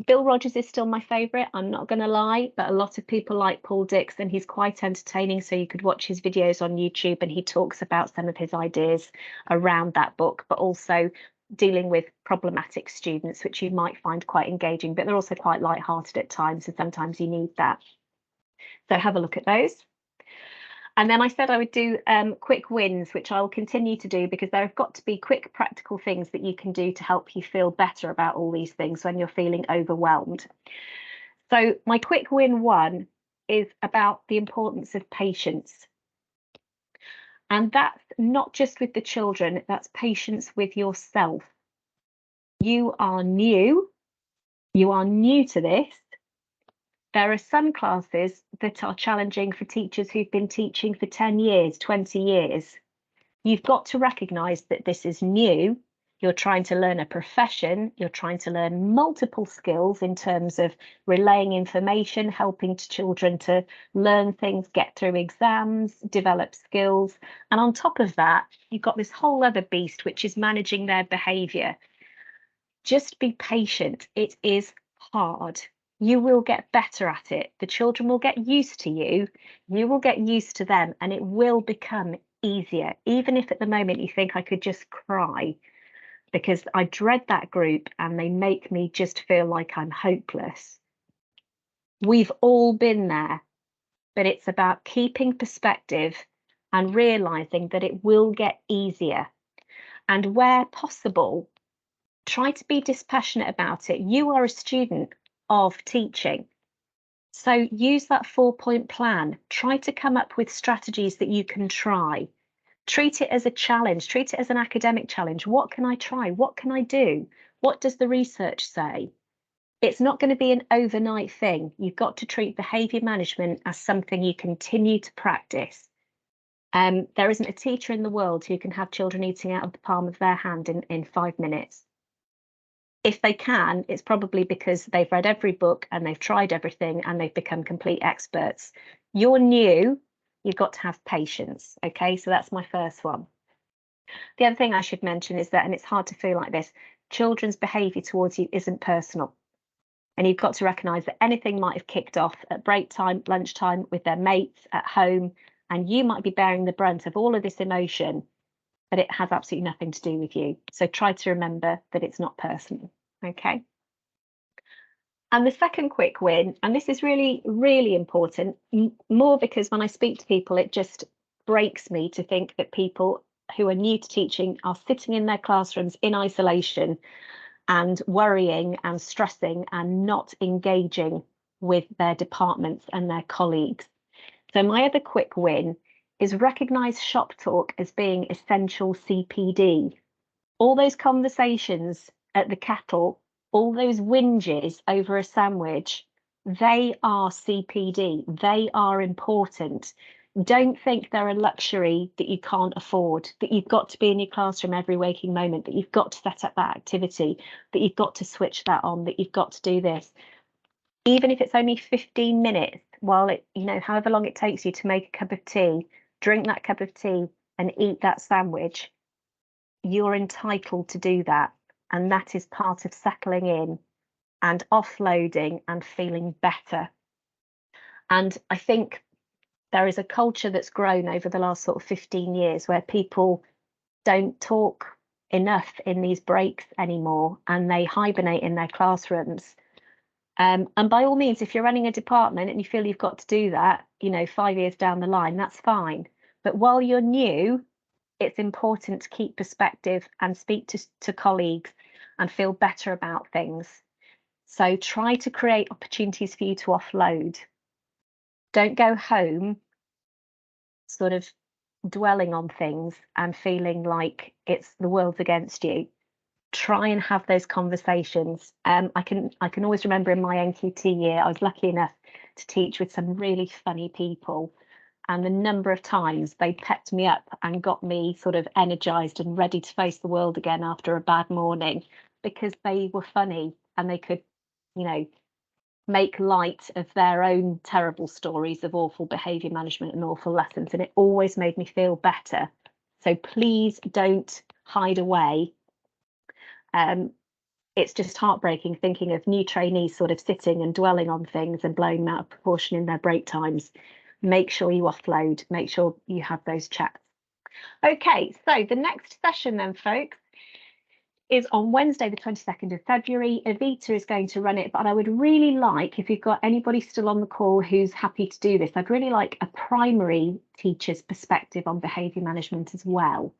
Bill Rogers is still my favourite, I'm not going to lie, but a lot of people like Paul Dix, and he's quite entertaining, so you could watch his videos on YouTube and he talks about some of his ideas around that book, but also dealing with problematic students, which you might find quite engaging, but they're also quite light-hearted at times, and sometimes you need that. So have a look at those. And then I said I would do quick wins, which I'll continue to do, because there have got to be quick practical things that you can do to help you feel better about all these things when you're feeling overwhelmed. So my quick win one is about the importance of patience. And that's not just with the children, that's patience with yourself. You are new to this. There are some classes that are challenging for teachers who've been teaching for 10 years, 20 years. You've got to recognise that this is new. You're trying to learn a profession. You're trying to learn multiple skills in terms of relaying information, helping children to learn things, get through exams, develop skills. And on top of that, you've got this whole other beast, which is managing their behaviour. Just be patient. It is hard. You will get better at it. The children will get used to you. You will get used to them, and it will become easier. Even if at the moment you think I could just cry because I dread that group and they make me just feel like I'm hopeless. We've all been there, but it's about keeping perspective and realizing that it will get easier. And where possible, try to be dispassionate about it. You are a student of teaching. So use that 4-point plan. Try to come up with strategies that you can try. Treat it as a challenge. Treat it as an academic challenge. What can I try? What can I do? What does the research say? It's not going to be an overnight thing. You've got to treat behaviour management as something you continue to practice. There isn't a teacher in the world who can have children eating out of the palm of their hand in 5 minutes. If they can, it's probably because they've read every book and they've tried everything and they've become complete experts. You're new, you've got to have patience. Okay, so that's my first one. The other thing I should mention is that, and it's hard to feel like this, children's behaviour towards you isn't personal. And you've got to recognise that anything might have kicked off at break time, lunchtime, with their mates, at home, and you might be bearing the brunt of all of this emotion, but it has absolutely nothing to do with you. So try to remember that it's not personal. Okay. And the second quick win, and this is really, really important, more because when I speak to people, it just breaks me to think that people who are new to teaching are sitting in their classrooms in isolation and worrying and stressing and not engaging with their departments and their colleagues. So my other quick win is recognise shop talk as being essential CPD. All those conversations at the kettle, all those whinges over a sandwich, they are CPD. They are important. Don't think they're a luxury that you can't afford, that you've got to be in your classroom every waking moment, that you've got to set up that activity, that you've got to switch that on, that you've got to do this. Even if it's only 15 minutes, while it, however long it takes you to make a cup of tea, drink that cup of tea and eat that sandwich, you're entitled to do that. And that is part of settling in and offloading and feeling better. And I think there is a culture that's grown over the last sort of 15 years where people don't talk enough in these breaks anymore and they hibernate in their classrooms. And by all means, if you're running a department and you feel you've got to do that, 5 years down the line, that's fine. But while you're new, it's important to keep perspective and speak to colleagues and feel better about things. So try to create opportunities for you to offload. Don't go home sort of dwelling on things and feeling like it's the world's against you. try and have those conversations. I can always remember in my NQT year, I was lucky enough to teach with some really funny people, and the number of times they pepped me up and got me sort of energized and ready to face the world again after a bad morning, because they were funny and they could, you know, make light of their own terrible stories of awful behaviour management and awful lessons, and it always made me feel better. So please don't hide away. It's just heartbreaking thinking of new trainees sort of sitting and dwelling on things and blowing them out of proportion in their break times. Make sure you offload, make sure you have those chats. Okay, so the next session then, folks, is on Wednesday, the 22nd of February. Evita is going to run it, but I would really like, if you've got anybody still on the call who's happy to do this, I'd really like a primary teacher's perspective on behaviour management as well,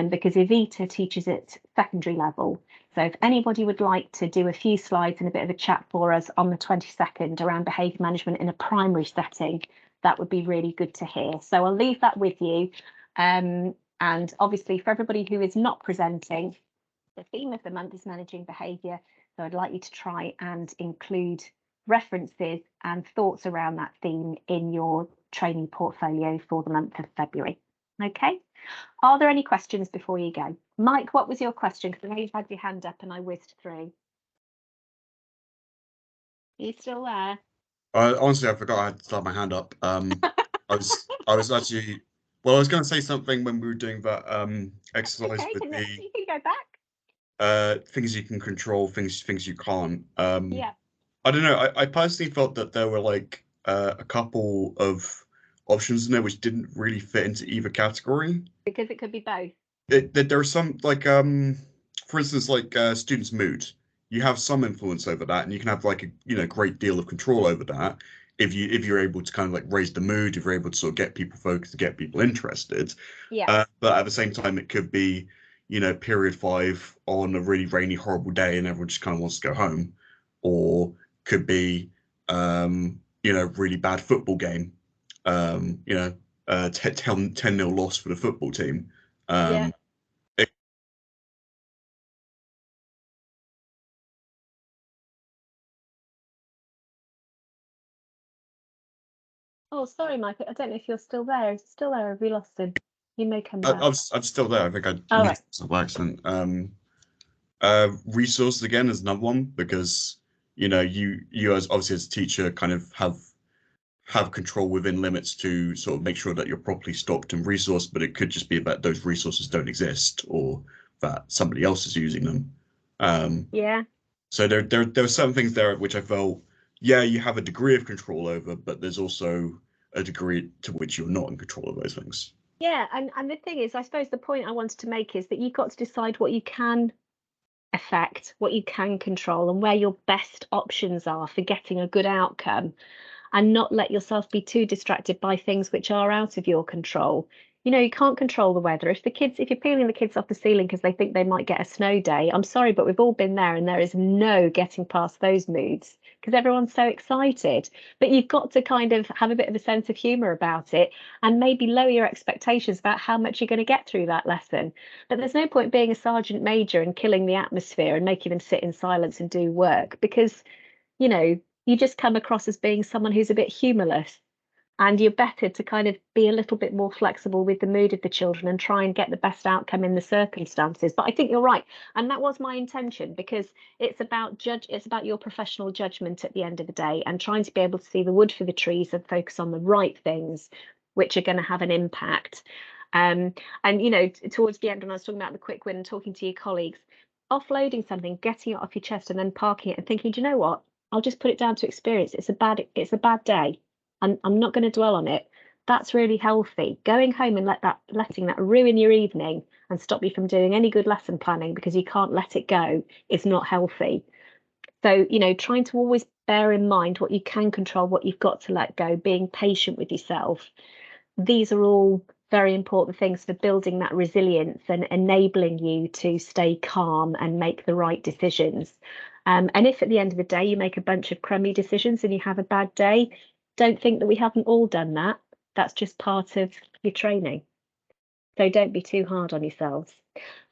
because Evita teaches at secondary level. So if anybody would like to do a few slides and a bit of a chat for us on the 22nd around behaviour management in a primary setting, that would be really good to hear. So I'll leave that with you. And obviously for everybody who is not presenting, the theme of the month is managing behaviour, so I'd like you to try and include references and thoughts around that theme in your training portfolio for the month of February. Okay, are there any questions before you go? Mike, what was your question? Because I know you've had your hand up and I whizzed through. Are you still there? Honestly, I forgot I had to start my hand up. I was actually, well, I was going to say something when we were doing that exercise Okay, with you can go back. things you can control, things you can't. Yeah. I don't know. I personally felt that there were like a couple of options in there which didn't really fit into either category. Because it could be both. There are some like for instance, like students' mood. You have some influence over that, and you can have like a great deal of control over that if you're able to kind of like raise the mood, if you're able to sort of get people focused, to get people interested. Yeah. But at the same time, it could be period 5 on a really rainy, horrible day, and everyone just kind of wants to go home, or could be really bad football game, 10-0 loss for the football team. Yeah. Oh, sorry, Mike. I don't know if you're still there. Is he still there? Have we lost him? He may come back. I'm still there. I think I All missed right. some accident. Resources again is another one, because you as obviously as a teacher kind of have control within limits to sort of make sure that you're properly stocked and resourced, but it could just be about those resources don't exist or that somebody else is using them. Yeah. So there were certain things there which I felt, yeah, you have a degree of control over, but there's also a degree to which you're not in control of those things. Yeah, and the thing is, I suppose the point I wanted to make is that you've got to decide what you can affect, what you can control, and where your best options are for getting a good outcome, and not let yourself be too distracted by things which are out of your control. You can't control the weather. If you're peeling the kids off the ceiling because they think they might get a snow day, I'm sorry, but we've all been there, and there is no getting past those moods because everyone's so excited. But you've got to kind of have a bit of a sense of humour about it, and maybe lower your expectations about how much you're going to get through that lesson. But there's no point being a sergeant major and killing the atmosphere and making them sit in silence and do work, because you just come across as being someone who's a bit humorless, and you're better to kind of be a little bit more flexible with the mood of the children and try and get the best outcome in the circumstances. But I think you're right, and that was my intention, because it's about your professional judgment at the end of the day, and trying to be able to see the wood for the trees and focus on the right things which are going to have an impact. And towards the end, when I was talking about the quick win and talking to your colleagues, offloading something, getting it off your chest, and then parking it and thinking, do you know what, I'll just put it down to experience. It's a bad day. I'm not going to dwell on it. That's really healthy. Going home and letting that ruin your evening and stop you from doing any good lesson planning because you can't let it go is not healthy. So, trying to always bear in mind what you can control, what you've got to let go, being patient with yourself. These are all very important things for building that resilience and enabling you to stay calm and make the right decisions. And if at the end of the day you make a bunch of crummy decisions and you have a bad day, don't think that we haven't all done that. That's just part of your training. So don't be too hard on yourselves.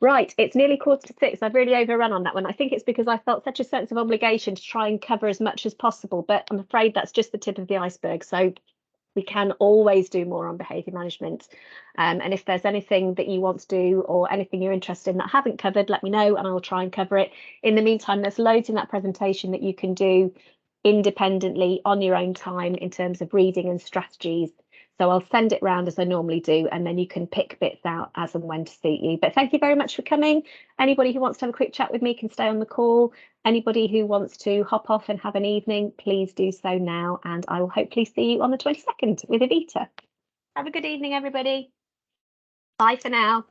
Right, it's nearly 5:45. I've really overrun on that one. I think it's because I felt such a sense of obligation to try and cover as much as possible, but I'm afraid that's just the tip of the iceberg. So we can always do more on behaviour management. And if there's anything that you want to do or anything you're interested in that I haven't covered, let me know and I'll try and cover it. In the meantime, there's loads in that presentation that you can do independently on your own time in terms of reading and strategies. So I'll send it round as I normally do, and then you can pick bits out as and when to suit you. But thank you very much for coming. Anybody who wants to have a quick chat with me can stay on the call. Anybody who wants to hop off and have an evening, please do so now. And I will hopefully see you on the 22nd with Evita. Have a good evening, everybody. Bye for now.